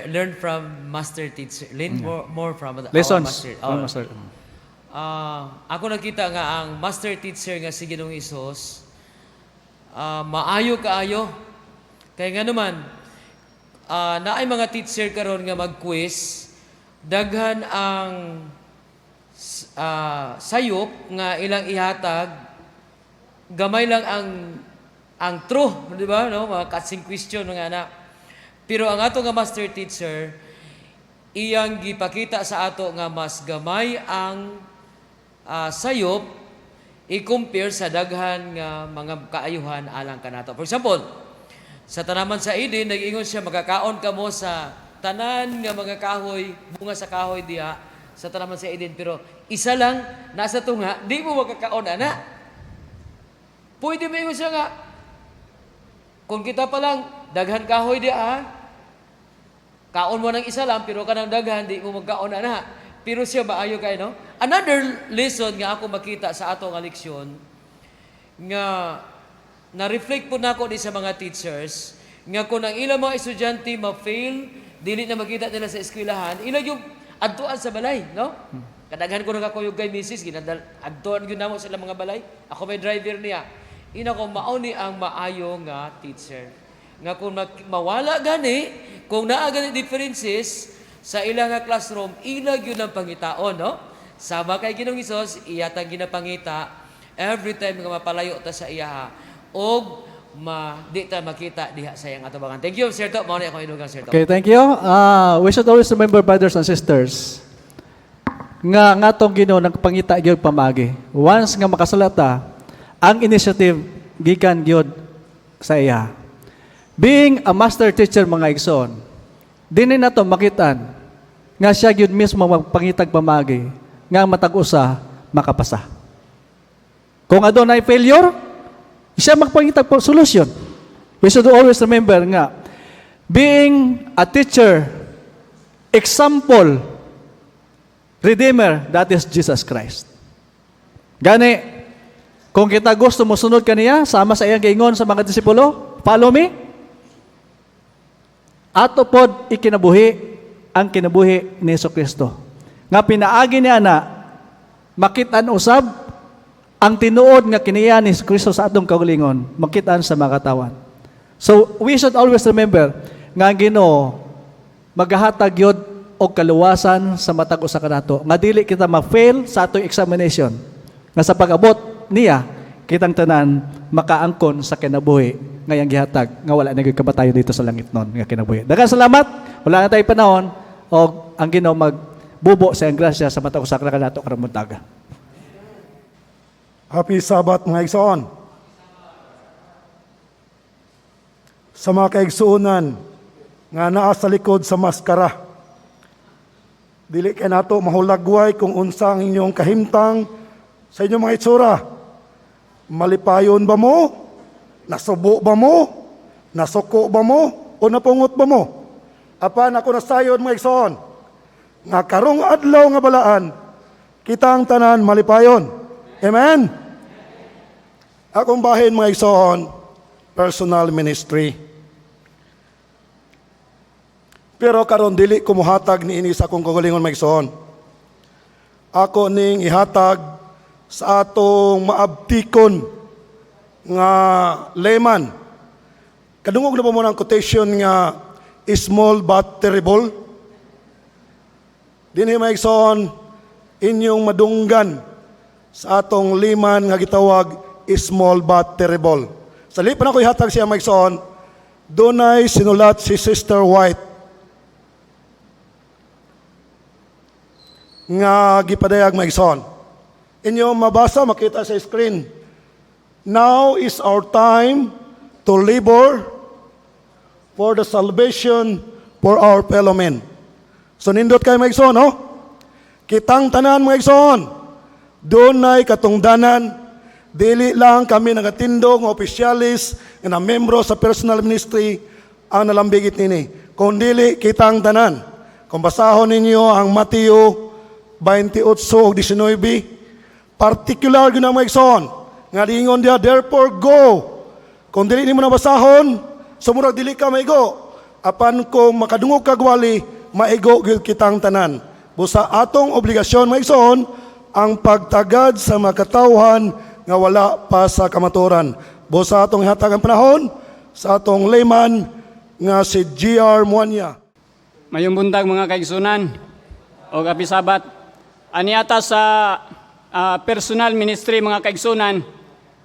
Learn from Master Teacher. Learn more from our Lessons. Master. from Master. Ako nakita nga ang Master Teacher nga si Ginoong Hesus, maayo kaayo. Kaya nga naman, naay mga teacher karon nga mag-quiz, daghan ang sayop nga ilang ihatag, gamay lang ang true, di ba? No? Mga kasing question mga anak. Pero ang ato nga Master Teacher, iyang gipakita sa ato nga mas gamay ang sayop i-compare sa daghan nga mga kaayuhan alang kanato. For example, sa tanaman sa Eden, nag-ingon siya, magkakaon ka mo sa tanan nga mga kahoy, bunga sa kahoy diha, sa tanaman sa Eden. Pero isa lang, nasa tunga, di mo magkakaon, ana. Pwede mo ingon siya nga, kung kita pa lang, daghan kahoy diha, kaon mo ng isa lang, pero kanang daghan, di mo magkaon, ana. Pero siya maayo kayo, no? Another lesson nga ako makita sa ato nga leksyon, nga na-reflect po na ako di sa mga teachers, nga kung ang ilang mga estudyante ma-fail, dili na makita nila sa eskwelahan, ilang yung adtuan sa balay, no? Kadaghan ko nakakuyog kay Mrs. Adtuan yun namo sila mga balay. Ako may driver niya. Ina ko mauni ang maayo nga teacher. Nga kung mawala gani, kung naa gani differences sa ilang nga classroom, ilag yun ang pangitaon, no? Sama kay Ginoong Hesus, iyatang ginapangita every time nga mapalayo ta sa iya og di ta makita diha sa iyang atubangan. Thank you, Sir To. Mao ni akong inugang, Sir To. Okay, thank you. We should always remember, brothers and sisters, nga tong Ginoo nagpangita gyud pamagi. Once nga makasalata, ang initiative gikan gyud sa iya. Being a master teacher mga igsoon, dinhi nato makitaan nga siya gyud mismo magpangitag pamagi nga matag usa makapasa. Kung adunay failure, siya magpangitag po solution. We should always remember nga, being a teacher, example, Redeemer, that is Jesus Christ. Gani, kung kita gusto mo sunod kaniya, sama sa iyang giingon sa mga disipulo, follow me. Ato pod ikinabuhi ang kinabuhi ni Jesucristo. Nga pinaagi niya na makitaan usab ang tinuod nga kiniya ni Kristo sa atong kaugalingon, makitaan sa mga katawan. So, we should always remember nga Ginoo maghahatag yod og kaluwasan sa matag usa kanato. Nga dili kita ma-fail sa atong examination. Nga sa pag-abot niya, kitang tanan makaangkon sa kinabuhi ngayang gihatag nga wala na gyud kamatayon dito sa langit nun nga kinabuhi. Daghang salamat. Wala na tay panahon og ang Ginoo magbubo sa iyang grasya sa matag usa kanato karon buntaga. Happy Sabbath mga igsoon. Sa mga kaigsuunan nga naa sa likod sa maskara, dili kay nato mahulagway kung unsa ang inyong kahimtang sa inyong mga itsura. Malipayon ba mo? Nasubo ba mo? Nasuko ba mo? O napungot ba mo? Apan ako nasayon mga igsoon, nga karong adlaw nga balaan, kita ang tanan malipayon. Amen? Akong bahin mga igsoon, personal ministry. Pero karon dili ko muhatag niini sa akong kaugalingon mga igsoon. Ako ning ihatag sa atong maabtikon nga layman. Kadungog na po mo ng quotation nga small but terrible. Dinhi mga igsoon, inyong madunggan sa atong liman nga gitawag small but terrible. Sa lipan ako ihatag siya mga igsoon, dunay sinulat si Sister White nga gipadayag mga igsoon. Inyong mabasa, makita sa screen. Now is our time to labor for the salvation for our fellow men. So nindot kayo mga igsoon, no? Kitang tanan mga igsoon, dunay katungdanan, dili lang kami nagatindog ng opisyalis na membro sa personal ministry ang nalambigit nini. Kung dili kitang tanan, kung basahon ninyo ang Mateo 28:19, particular yun ang mga igsoon, nga diingon dia, therefore go. Kung dili nimo nabasahon, sumurag dili ka maigo. Apan kung makadungog kagwali, maigo gyud kitang tanan. Busa atong obligasyon mga igsoon, ang pagtagad sa makatawhan nga wala pa sa kamaturan. Busa atong ihatag ang panahon sa atong layman nga si G.R. Muanya. Mayong buntag mga kaigsunan o kapisabat. Aniata sa personal ministry mga kaigsunan,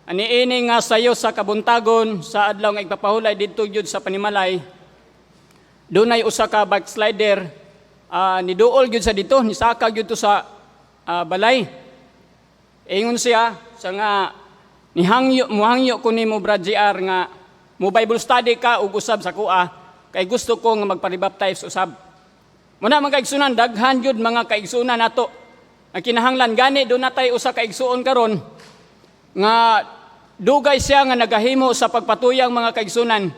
aniini nga sayo sa kabuntagon sa adlaw nga igpapahulay didto gyud sa Panimalay. Dunay usa ka backslider, niduol gyud sa dito, nisaka gyud to sa balay. Ingon siya sa nga muhangyo ko nimo Brad JR nga mo Bible study ka ug usab sa kuha kay gusto ko nga magpa-rebaptize usab. Muna mga kaigsunan, daghan gyud mga kaigsunan nato ang kinahanglan gani do natay usa ka igsuon karon nga dugay siya nga nagahimo sa pagpatuyang mga kaigsunan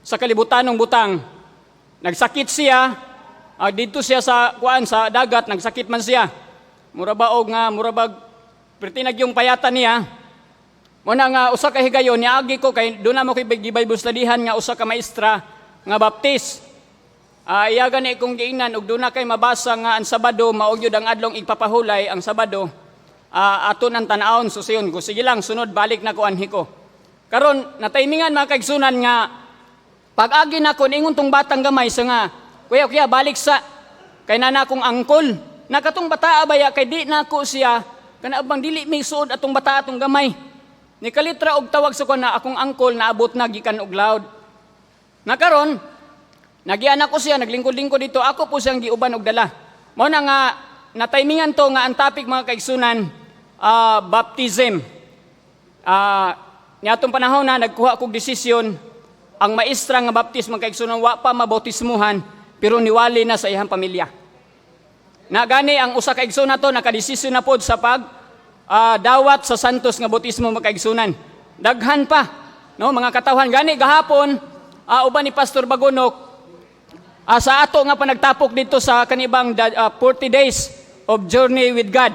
sa kalibutanong butang. Nagsakit siya dito siya sa kuan sa dagat, nagsakit man siya. Murabaog nga murabag pertinag yung payatan niya. Muna nga usa ka higayon niagi ko kay do na mo kay Bible studyhan nga usa ka maestra nga baptist. Iya gani kong giingnan ug do na kay mabasa nga ang Sabado mao gyud ang adlong igpapahulay ang Sabado. Aton ang tan-awon susiyon ko. Sige lang sunod balik na ko anhi ko. Karon nataymingan mga kaigsunan nga pag-agi na ko ingon tong batang gamay sa nga kuya balik sa kay nana kong angkol. Nakatong bata abaya kay di na ko siya kana abang dili may suod atong bata atong gamay. Ni kalitra og tawag sa ko na akong angkol naabot na gikan og loud. Nakaron nagianak ko siya naglingkod-lingkod dito ako po siyang giuban og dala. Mao na nga nataymingan to nga ang topic mga kaigsunan baptism. Niatong panahon na nagkuha kog desisyon ang maestra nga baptist mga kaigsunan wa pa mabautismuhan pero niwali na sa iyang pamilya. Na gani ang usa ka igsoon nato nakadesisyon na pod sa pag dawat sa santos nga bautismo mga kaigsunan. Daghan pa no mga katawhan gani gahapon uban ni Pastor Bagonok sa ato nga panagtapok dito sa kanibang 40 days of journey with God.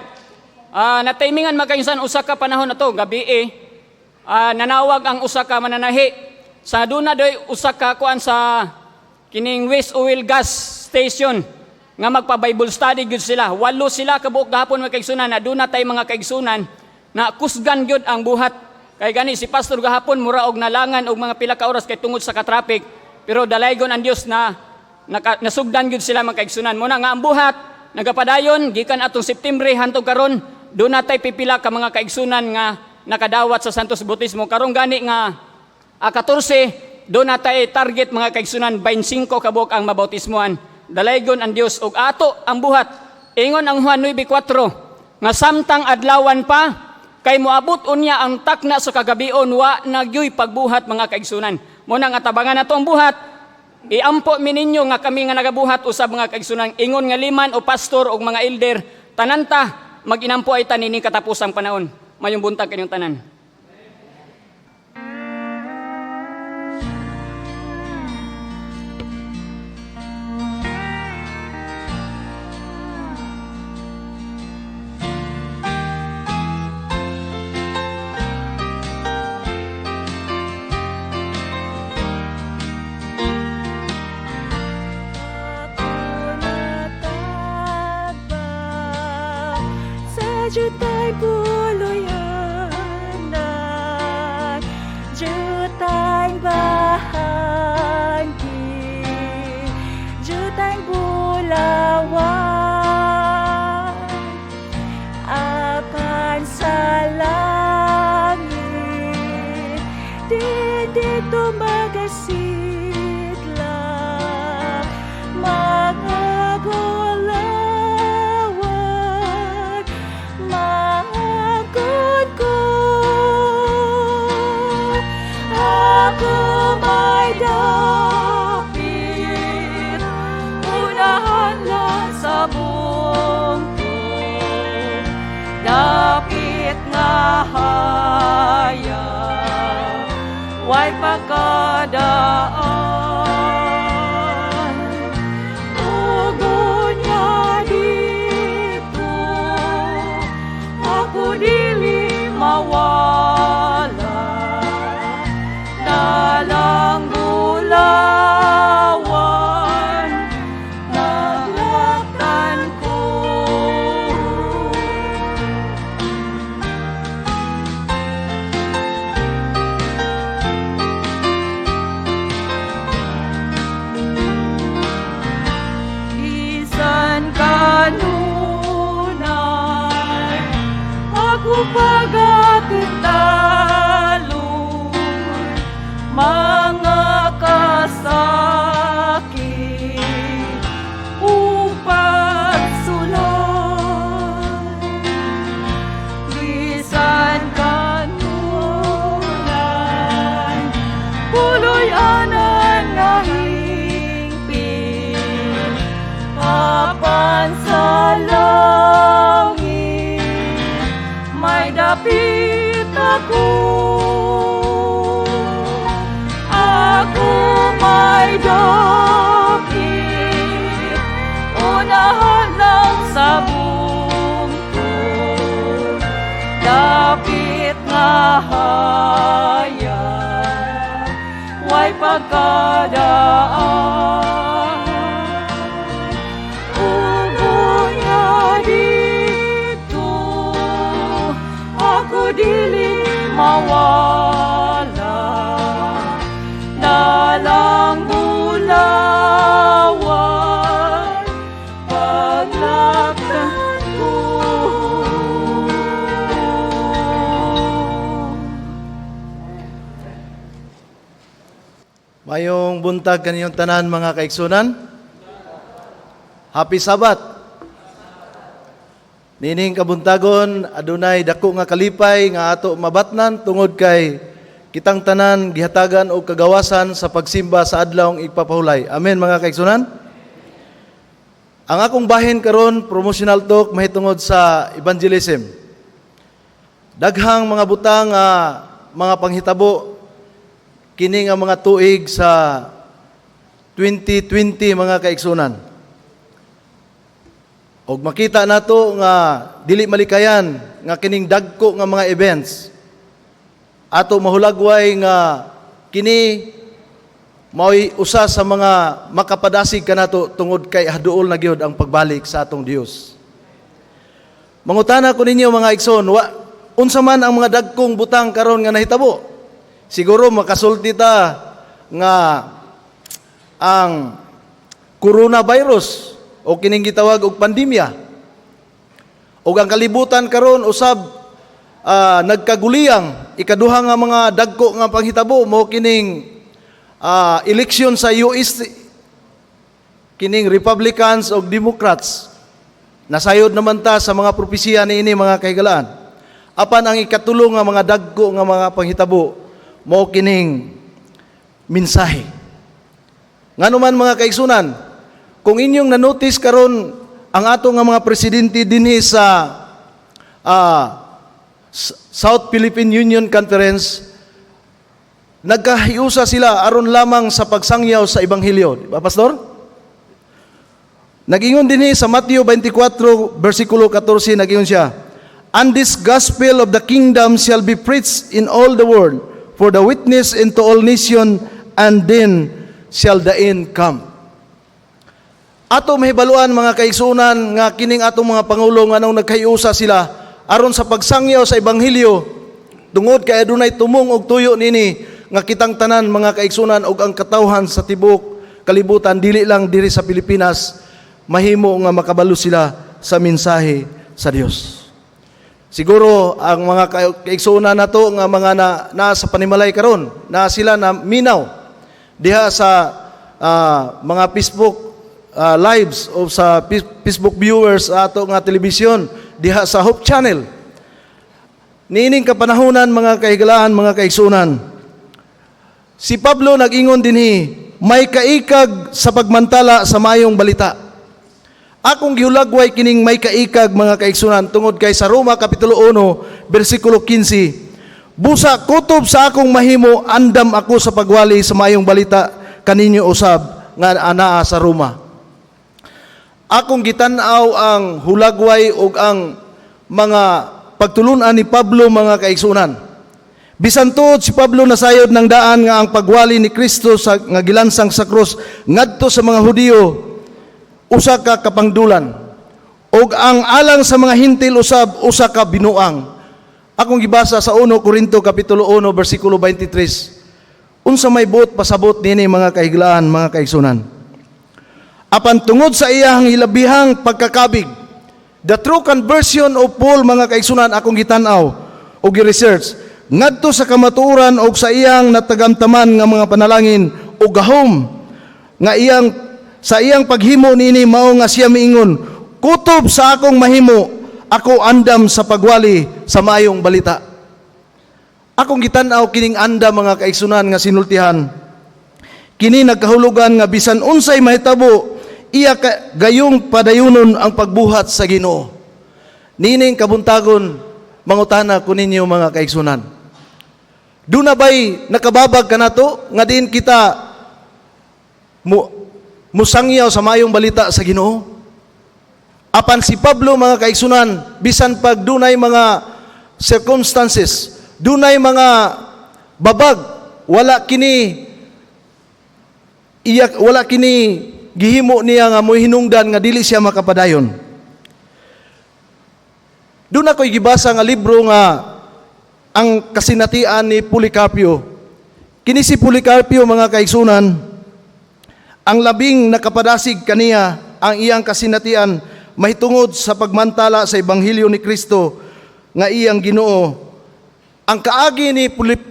Nataymingan mga kaigsunan usa ka panahon na to gabi nanawag ang usa ka mananahi sa duna doy usa ka kuan sa kining waste oil gas station nga magpa-Bible study gyud sila. 8 sila kabuok gahapon mga kaigsunan na doon na tay mga kaigsunan na kusgan gyud ang buhat. Kay gani si pastor gahapon mura og nalangan og mga pila ka oras kay tungod sa ka-traffic pero dalaygon ang Dios na nasugdan gyud sila mga kaigsunan. Muna nga ang buhat nagapadayon gikan atong September hantod karon doon na tay pipila ka mga kaigsunan nga nakadawat sa Santos Bautismo. Karon gani nga 14 doon na tay target mga kaigsunan 25 kabuok ang mabautismuhan. Dalaygon ang Dios ug ato ang buhat. Ingon ang Juan 9:4 nga samtang adlawan pa kay moabot unya ang takna sa kagabion wa nagyoy pagbuhat mga kaigsunan. Muna nga tabangan nato ang buhat. Iampo mi ninyo nga kami nga nagabuhat usab mga kaigsunan. Ingon nga liman o pastor o mga elder tananta maginampo ay tanini katapusang panahon. Mayong buntag kanyang tanan. puluyanan, jutang bahagi, jutang bulawan, apan sa langit, dito magasidlak, mga gulawan, mga gudgod. Ako may dapit, unahan lang sa mundo, dapit nga hayag, way pagkadaan. Ugo niya dito, ako dili mawala, dalang gulawan, naglaktan ko. Bisan kanunay, ako pagatintalon, mga kasakit, upang sulay. Bisan kanunay, puluyanan nga hingpit, apan sa langit, may dapit ako. Ako may dapit, unahan lang sa bungtod, dapit nga hayag, way pagkadaan. Ugo niya dito, ako dili mawala, dalang gulawan, paglaktan ko. Mayong buntag kaninyong tanan mga kaigsunan. Happy Sabat. Nining kabuntagon adunay dako nga kalipay nga ato mabatnan tungod kay kitang tanan gihatagan og kagawasan sa pagsimba sa adlawng igpapahulay. Amen mga kaigsunan. Ang akong bahin karon promotional talk mahitungod sa evangelism. Daghang mga butang mga panghitabo kini nga mga tuig sa 2020 mga kaigsunan. Og makita nato nga dili malikayan nga kining dagko nga mga events ato mahulagway nga kini mao'y usa sa mga makapadasig kanato tungod kay haduol na gyud ang pagbalik sa atong Dios. Mangutana ko ninyo mga igsoon, unsa man ang mga dagkong butang karon nga nahitabo? Siguro makasulti ta nga ang coronavirus o kining gitawag og pandemya. O ang kalibutan karon usab nagkaguliyang ikaduha nga mga dagko nga panghitabo mo kining eleksyon sa US, kining Republicans o Democrats. Nasayod naman ta sa mga propesiya niini mga kahigalaan. Apan ang ikatulo nga mga dagko nga mga panghitabo mo kining mensahe. Nganuman mga kaigsunan, kung inyong nanotice karon ang ato nga mga presidente dinhi sa South Philippine Union Conference, nagkahiusa sila aron lamang sa pagsangyaw sa ebanghelyo, di ba pastor? Nagingon dinhi sa Matthew 24 versikulo 14, nagingon siya, "And this gospel of the kingdom shall be preached in all the world for the witness unto all nations, and then shall the end come." Ato mahibaluan mga kaigsunan nga kining atong mga pangulo nga nung nagkahiusa sila aron sa pagsangyaw sa ebanghelyo tungod kay adunay tumong og tuyo nini nga kitang tanan mga kaigsunan og ang katawhan sa tibuok kalibutan dili lang diri sa Pilipinas mahimo nga makabalo sila sa mensahe sa Dios. Siguro ang mga kaigsunan nato nga mga na sa panimalay karon na sila na minaw diha sa mga Facebook lives o sa Facebook viewers ato nga telebisyon diha sa Hope Channel. Niining kapanahunan mga kahigalaan, mga kaigsunan, si Pablo nag-ingon dinhi, may kaikag sa pagmantala sa mayong balita. Akong gihulagway kining may kaikag mga kaigsunan tungod kay sa Roma kapitulo 1 bersikulo 15. Busa kutob sa akong mahimo andam ako sa pagwali sa mayong balita kaninyo usab nga anaa sa Roma. Akong gitan-aw ang hulagway ug ang mga pagtulunan ni Pablo mga kaigsunan. Bisan tuod si Pablo nasayod ng daan nga ang pagwali ni Kristo sa nga gilansang sa krus ngadto sa mga Hudiyo usa ka kapangdulan ug ang alang sa mga hintil usab usa ka binuang. Akong gibasa sa 1 Korinto kapitulo 1 bersikulo 23. Unsa may buot pasabot nini mga kahiglaan, mga kaigsunan. Apan tungod sa iyang hilabihang pagkakabig, the true conversion of Paul mga kaigsunan akong gitanaw o gi-research ngadto sa kamatuoran og sa iyang natagamtaman nga mga panalangin o gahom nga sa iyang paghimo nini mao nga siya miingon, kutob sa akong mahimo ako andam sa pagwali sa mayong balita. Akong gitanaw kining andam mga kaigsunan nga sinultihan. Kini nagkahulugan nga bisan unsay mahitabo iya gayong padayunon ang pagbuhat sa Ginoo. Nining kabuntagon mangutana ko ninyo mga kaigsunan. Duna ba'y nakababag ka nato nga din kita musangyaw sa mayong balita sa Ginoo? Apan si Pablo mga kaigsunan, bisan pag dunay mga circumstances, dunay mga babag, wala kini gihimo niya nga moy hinungdan nga dili siya makapadayon. Doon ako'y gibasa nga libro nga ang kasinatian ni Policarpio. Kini si Policarpio mga kaigsunan, ang labing nakapadasig kaniya ang iyang kasinatian mahitungod sa pagmantala sa ebanghelyo ni Kristo nga iyang Ginoo. Ang kaagi ni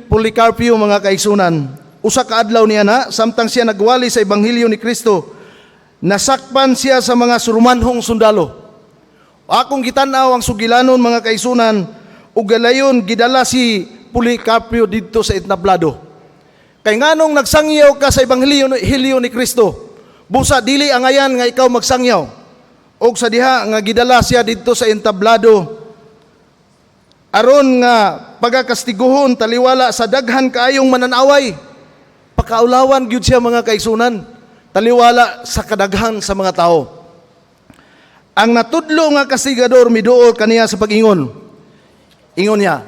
Policarpio mga kaigsunan, usa ka adlaw niya na samtang siya nagwali sa ebanghelyo ni Kristo, nasakpan siya sa mga surumanhong sundalo. Akong gitanaw ang sugilanon mga kaigsunan ug galayon gidala si Policarpio didto sa entablado. Kay nganong nagsangyaw ka sa ebanghelyo ni Kristo, busa dili angayan nga ikaw magsangyaw. Og sa diha nga gidala siya didto sa entablado aron nga pagakastiguhon taliwala sa daghan kaayong mananaway. Pakaulawan gyud siya mga kaigsunan, taliwala sa kadaghan sa mga tao. Ang natudlo nga kastigador miduol kaniya sa pag-ingon. Ingon niya,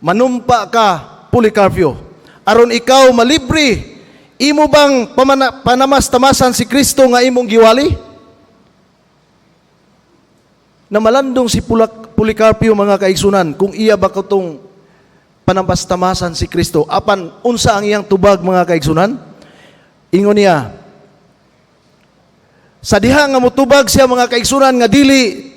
manumpa ka Policarpio, aron ikaw malibre. Imo bang panamas-tamasan si Kristo nga imong giwali? Namalandong si Policarpio mga kaigsunan kung iya ba katong panamas-tamasan si Kristo. Apan unsa ang iyang tubag mga kaigsunan? Ingon niya, sa diha nga mutubag siya mga kaigsunan nga dili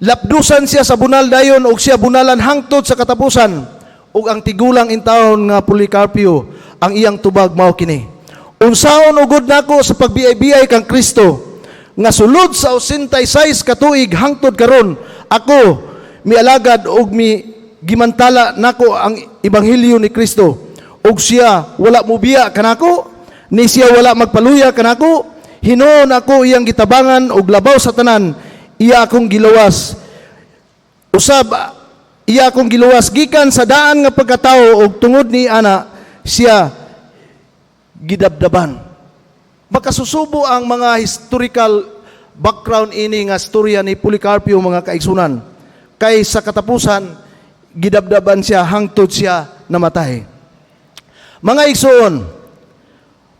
lapdusan siya sa bunal dayon og siya bunalan hangtod sa katapusan. Ug ang tigulang intawon nga Policarpio ang iyang tubag mao kini. Unsaon ugod nako sa pagbiyay-biyay kang Kristo nga sulod sa 86 ka tuig hangtod karon ako mialagad og gimantala nako ang ebanghelyo ni Kristo. Ug siya wala mobiya kanako, ni siya wala magpaluya kanako. Hinuon ako iyang gitabangan og labaw sa tanan, iya akong giluwas. Usab iya akong giluwas gikan sa daan nga pagkatawo og tungod ni ana siya gidabdaban. Makasusubo ang mga historical background ini nga storya ni Policarpio mga kaigsunan. Kay sa katapusan gidabdaban siya hangtod siya namatay. Mga igsoon,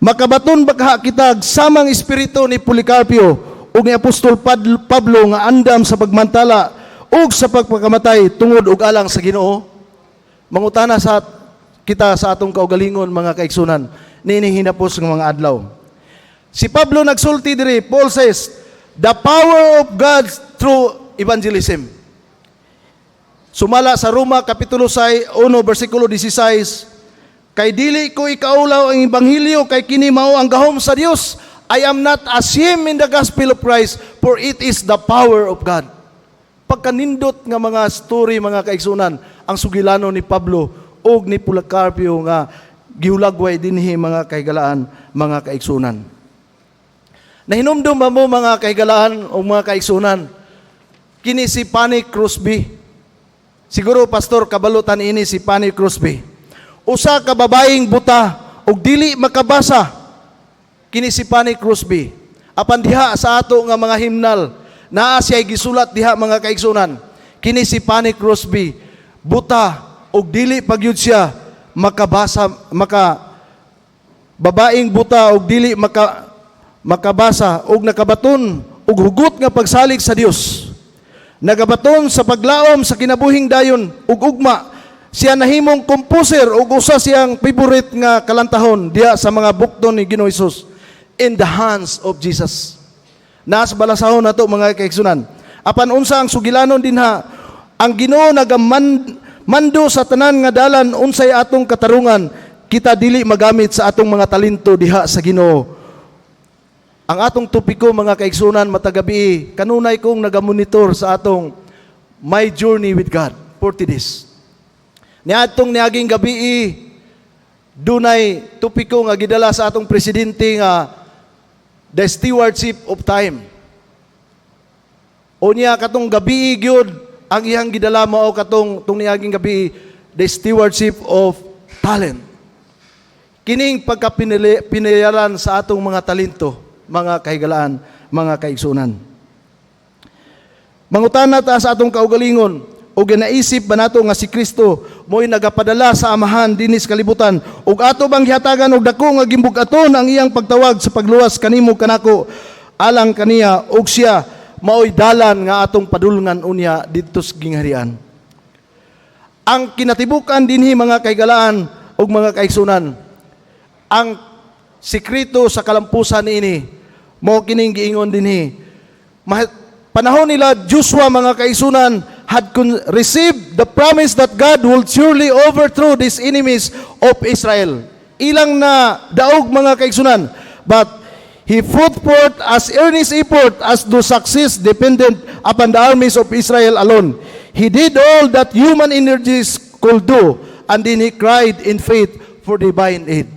makabaton ba kitag samang espiritu ni Policarpio o ni Apostol Pablo nga andam sa pagmantala ug sa pagpakamatay tungod og alang sa Ginoo. Mangutana sa kita sa atong kaugalingon mga kaigsunan, niining hinapos ng mga adlaw. Si Pablo nagsulti diri, Paul says, the power of God through evangelism. Sumala sa Roma Kapitulo 1, versikulo 16, kay dili ko ikaulaw ang ebanghelyo, kay kini mao ang gahom sa Dios. I am not ashamed in the gospel of Christ, for it is the power of God. Pagkanindot nga mga story mga kaigsunan, ang sugilano ni Pablo og ni Policarpio nga gihulagway dinhi mga kahigalaan, mga kaigsunan. Nahinumdum ba mo mga kahigalaan o mga kaigsunan, kini si Fanny Crosby. Siguro pastor kabalutan ini si Fanny Crosby. Usa ka babaeng buta og dili makabasa. Kini si Fanny Crosby. Apan diha sa ato nga mga himnal, naa siya gisulat diha mga kaigsunan. Kini si Fanny Crosby, buta og dili pagyud siya makabasa, babaeng buta og dili makabasa og nakabaton og hugot nga pagsalig sa Dios. Nagabaton sa paglaom sa kinabuhing dayon ug ugma. Siya nahimong composer ug usa siyang favorite nga kalantahon diha sa mga bukton ni Ginoong Hesus, In the Hands of Jesus. Nas balasahon nato mga kaigsunan. Apan unsa ang sugilanon dinha, ang Ginoo nagamando sa tanan nga dalan unsay atong katarungan, kita dili magamit sa atong mga talento diha sa Ginoo. Ang atong topiko mga kaigsunan matagabi, kanunay kong nagamonitor sa atong My Journey with God 40 days. Niadtong niaging gabi, dunay topiko nga gidala sa atong presidente nga the stewardship of time. O niya katong gabi gyud ang iyang gidala mao katong niaging gabi the stewardship of talent. Kining pagkapinayaran sa atong mga talento, mga kahigalaan, mga kaigsunan. Mangutana ta sa atong kaugalingon, o ginaisip ba nato nga si Kristo mo'y nagapadala sa amahan dinis kalibutan, ug ato bang gihatagan og dako nga gimbugaton ang iyang pagtawag sa pagluwas kanimo kanako alang kaniya, ug siya mao'y dalan nga atong padulngan unya didto sa gingharian. Ang kinatibukan dinhi mga kahigalaan ug mga kaigsunan, ang sikreto sa kalampusan ini, mo kining giingon dinhi. Panahon nila Joshua mga kaigsunan had received the promise that God will surely overthrow these enemies of Israel. Ilang na daog mga kaigsunan, but he put forth as earnest effort as to success dependent upon the armies of Israel alone. He did all that human energies could do, and then he cried in faith for divine aid.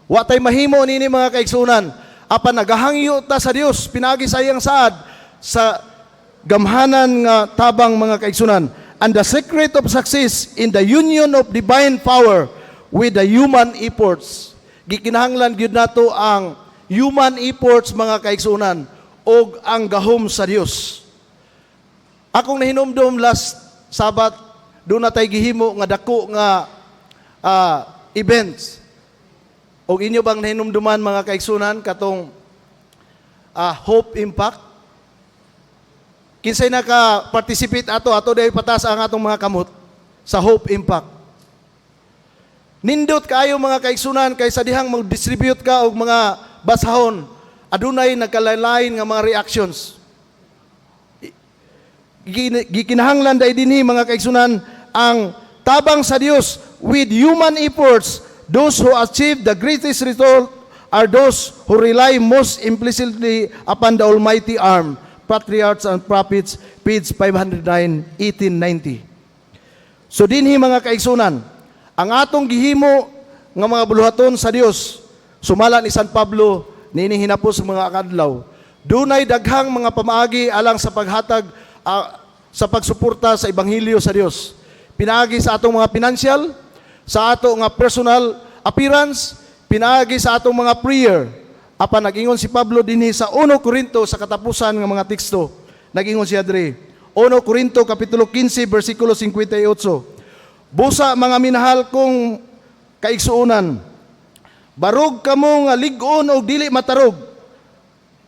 Watay mahimo nini mga kaigsunan, apan nagahangyo ta sa Dios, pinagi sayang saad sa gamhanan nga tabang mga kaigsunan. And the secret of success in the union of divine power with the human efforts. Gikinahanglan gyud nato ang human efforts mga kaigsunan og ang gahom sa Dios. Akong nahinumdum last Sabat, doon na tayo gihimo nga dako nga events. O inyo bang nahinumduman mga kaigsunan katong Hope Impact? Kinsay naka-participate ato dahil patas ang atong mga kamot sa Hope Impact. Nindot kayo mga kaigsunan kaysa dihang mag-distribute ka og mga basahon, adunay nagkalain-lain nga mga reactions. Gikinahanglan dahil dinhi mga kaigsunan ang tabang sa Dios with human efforts. Those who achieve the greatest result are those who rely most implicitly upon the almighty arm. Patriarchs and Prophets, page 509, 1890. So dinhi mga kaigsunan, ang atong gihimo nga mga buluhaton sa Dios, sumala ni San Pablo, nini hinapos mga akadlaw, dunay daghang mga pamaagi alang sa paghatag sa pagsuporta sa ebanghelyo sa Dios. Pinaagi sa atong mga financial, sa ato nga personal appearance, pinaagi sa atong mga prayer. Apan nag-ingon si Pablo dinhi sa 1 Corinto sa katapusan ng mga teksto. Nag-ingon siya diri. 1 Corinto kapitulo 15 bersikulo 58. Busa mga minahal kong kaigsuonan, barog kamo nga lig-on o dili matarog.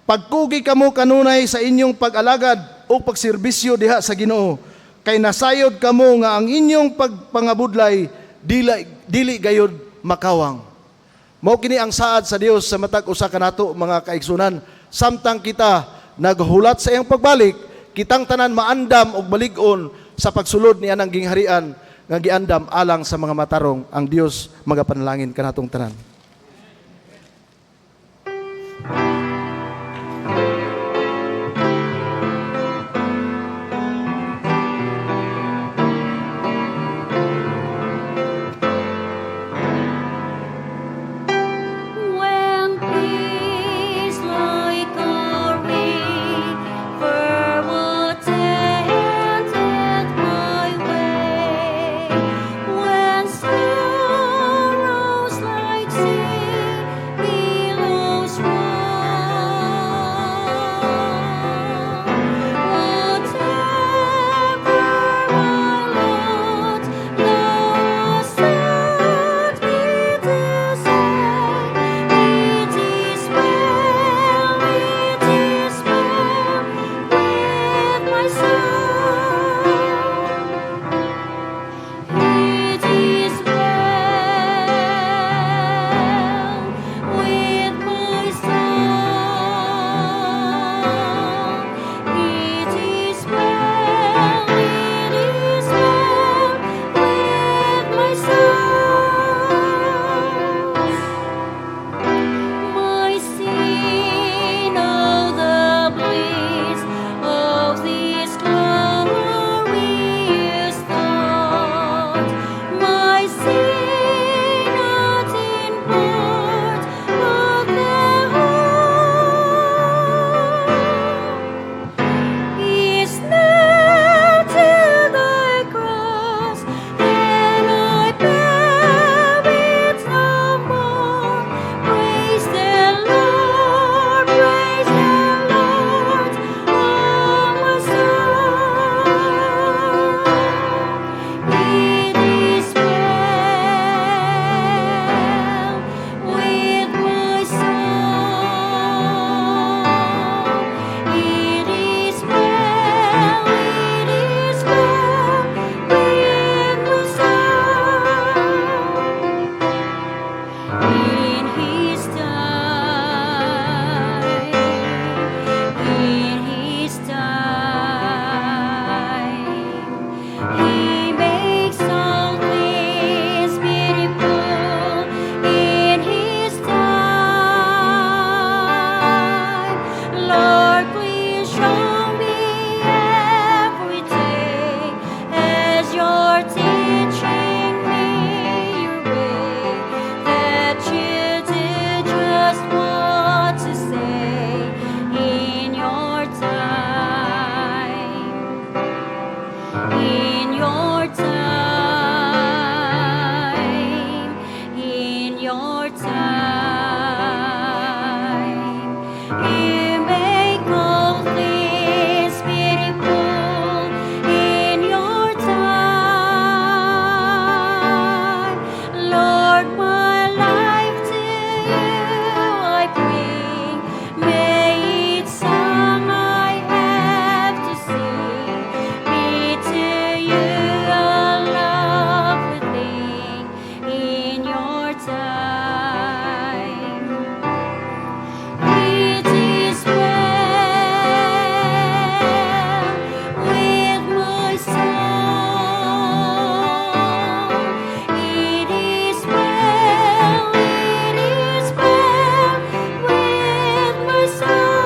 Pagkugi kamo kanunay sa inyong pag-alagad o pagserbisyo diha sa Ginoo. kay nasayod kamo nga ang inyong pagpangabudlay dili gayud makawang. Mao kini ang saad sa Dios sa matag usa kanato mga kaigsunan. Samtang kita naghulat sa iyang pagbalik, kitang tanan maandam og balig-on sa pagsulod niya ng gingharian nga giandam alang sa mga matarong. Ang Dios magapanalangin kanatong tanan. When peace like a river would attend my way, when sorrows like sea billows roll, whatever my lot, lost at it is it is well with my soul. It is well with my soul. It is well with my soul. My sin, oh, the bliss of this glorious thought. My sin, not in part, but the whole, is nailed to the cross, and I bear it no more. Praise the Lord, oh my soul. It is well with my soul. It is well with my soul. In His time, He makes all things beautiful. In His time, Lord, please show me every day as You're teaching me Your way, that You did just what to say in Your time. In Your time, in Your time, You make all things beautiful. In Your time, Lord, my life to You I bring. May each song I have to sing be to You a lovely thing. In Your time, it is well with my soul. It is well with my soul.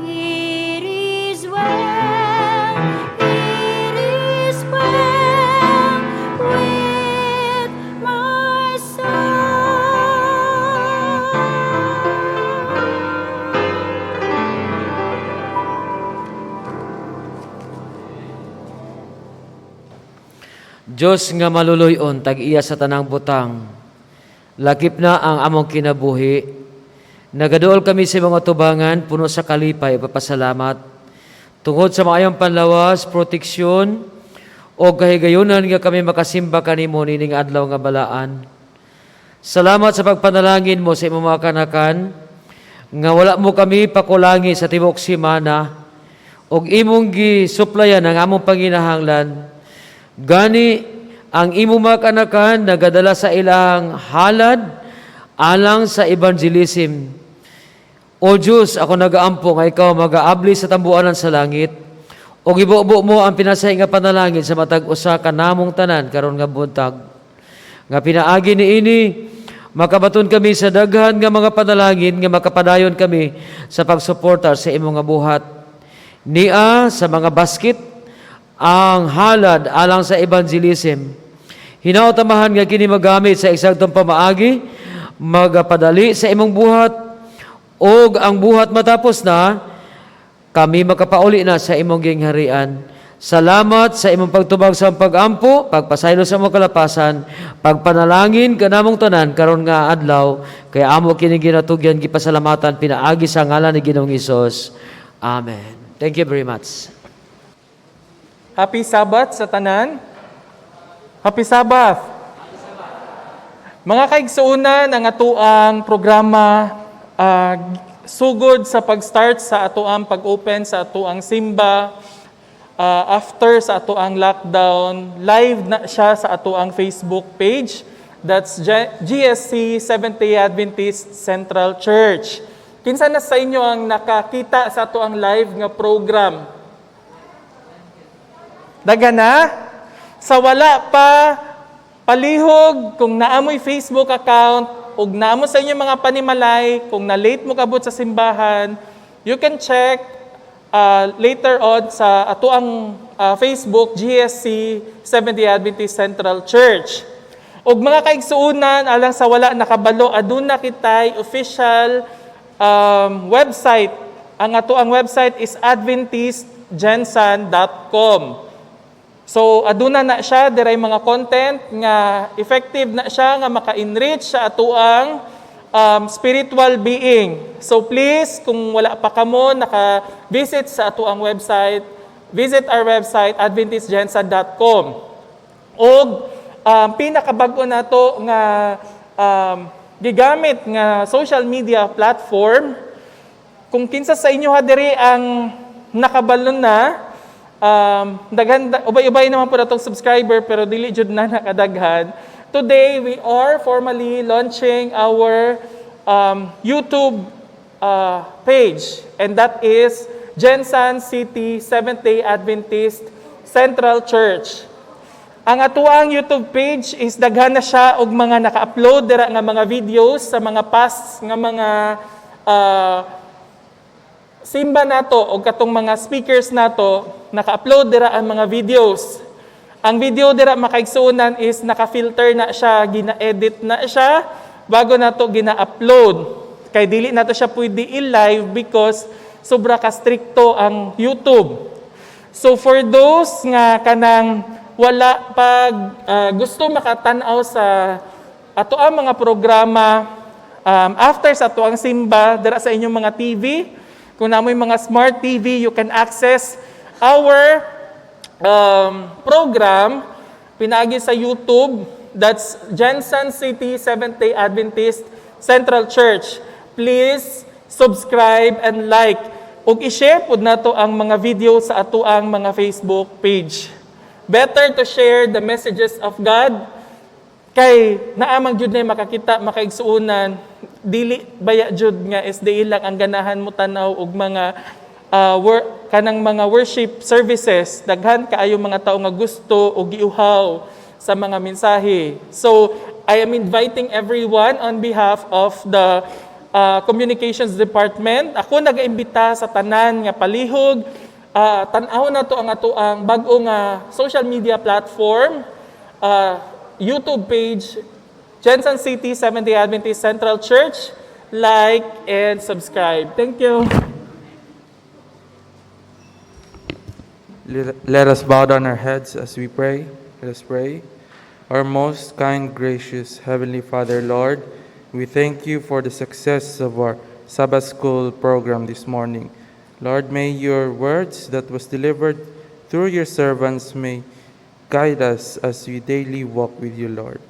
It is well with my soul. Diyos nga maluluyon, tag-iya sa tanang butang. Lakip na ang among kinabuhi. Nagaduol kami sa mga tubangan, puno sa kalipay, papasalamat. Tungod sa maayong panlawas, proteksyon, o kahigayunan nga kami makasimba kanimo nining adlaw nga balaan. Salamat sa pagpanalangin mo sa imong mga kanakan, nga wala mo kami pakulangi sa tibok simana, og imong gisuplayan ang among panginahanglan. Gani ang imong mga kanakan nagadala sa ilang halad alang sa evangelism. O Diyos, ako nagaampo nga ikaw mag-aabli sa tambuanan sa langit, o gibubo mo ang pinasay nga panalangin sa matag usa ka namong tanan karon nga buntag. Nga pinaagi niini, makabaton kami sa daghan nga mga panalangin nga makapadayon kami sa pagsuportar sa imong nga buhat. Nia sa mga basket ang halad alang sa evangelism. Hinautamahan nga kini magamit sa eksaktong pamaagi, magapadali sa imong buhat, og ang buhat matapos na, kami makapauli na sa imong gingharian. Salamat sa imong pagtubag sa pag-ampo, pagpasaylo sa imong kalapasan, pagpanalangin kanamong tanan karon nga adlaw, kay amo kini ginatugyan gipasalamatan pinaagi sa ngalan ni Ginoong Hesus. Amen. Thank you very much. Happy Sabbath sa tanan. Happy Sabbath. Mga kaigsuunan, ang atuang programa sugod sa pag-start sa atuang pag-open sa atuang simba, after sa atuang lockdown, live na siya sa atuang Facebook page. That's GSC Seventh-day Adventist Central Church. Kinsa na sa inyo ang nakakita sa atuang live nga program? Daga na? Sa wala pa, palihog, kung naamoy Facebook account, ug naamo sa inyo mga panimalay, kung na-late mo kabot sa simbahan, you can check later on sa atuang Facebook, GSC Seventh-day Adventist Central Church. Ug mga kaigsuunan, alang sa wala nakabalo, aduna kitay official website. Ang atuang website is adventistgensan.com. So aduna na siya diray mga content nga effective na siya nga maka-enrich sa atuang spiritual being. So please, kung wala pa kamo naka-visit sa atuang website, visit our website adventistgensan.com. Og pinakabago nato nga gigamit nga social media platform, kung kinsa sa inyo ha diri ang nakabalon na, daghan ubay-ubay naman po natong subscriber pero dili jud na nakadaghan. Today we are formally launching our YouTube page, and that is Gensan City Seventh-day Adventist Central Church. Ang atuang YouTube page is daghan na siya og mga naka-upload dira nga mga videos sa mga past nga mga simba nato o katong mga speakers nato, naka-upload dira ang mga videos. Ang video dira makaigsuunan is naka-filter na siya, gina-edit na siya bago nato gina-upload. Kay dili nato siya pwede i-live because sobra ka stricto ang YouTube. So for those nga kanang wala pag gusto makatan-aw sa ato ang mga programa after sa ato ang simba dira sa inyong mga TV. Kung namoy mga smart TV, you can access our program pinagi sa YouTube. That's Gensan City Seventh-day Adventist Central Church. Please subscribe and like. Ug i-share pud nato ang mga video sa ato ang mga Facebook page. Better to share the messages of God kay naamang jud na makakita makaigsuunan, dili baya jud nga SDA lang ang ganahan mo tanaw og mga kanang mga worship services. Daghan kaayo mga tao nga gusto og giuhaw sa mga mensahe. So I am inviting everyone on behalf of the Communications Department. Ako nagaimbita sa tanan nga palihog, tan-aw na to ang ato ang bag-o nga social media platform, YouTube page, Gensan City Seventh-day Adventist Central Church. Like and subscribe. Thank you. Let us bow down our heads as we pray. Let us pray. Our most kind, gracious Heavenly Father, Lord, we thank you for the success of our Sabbath School program this morning. Lord, may your words that was delivered through your servants may guide us as we daily walk with you, Lord.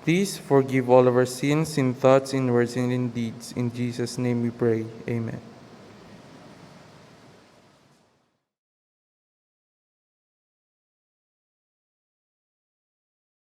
Please forgive all of our sins in thoughts, in words, and in deeds. In Jesus' name we pray. Amen.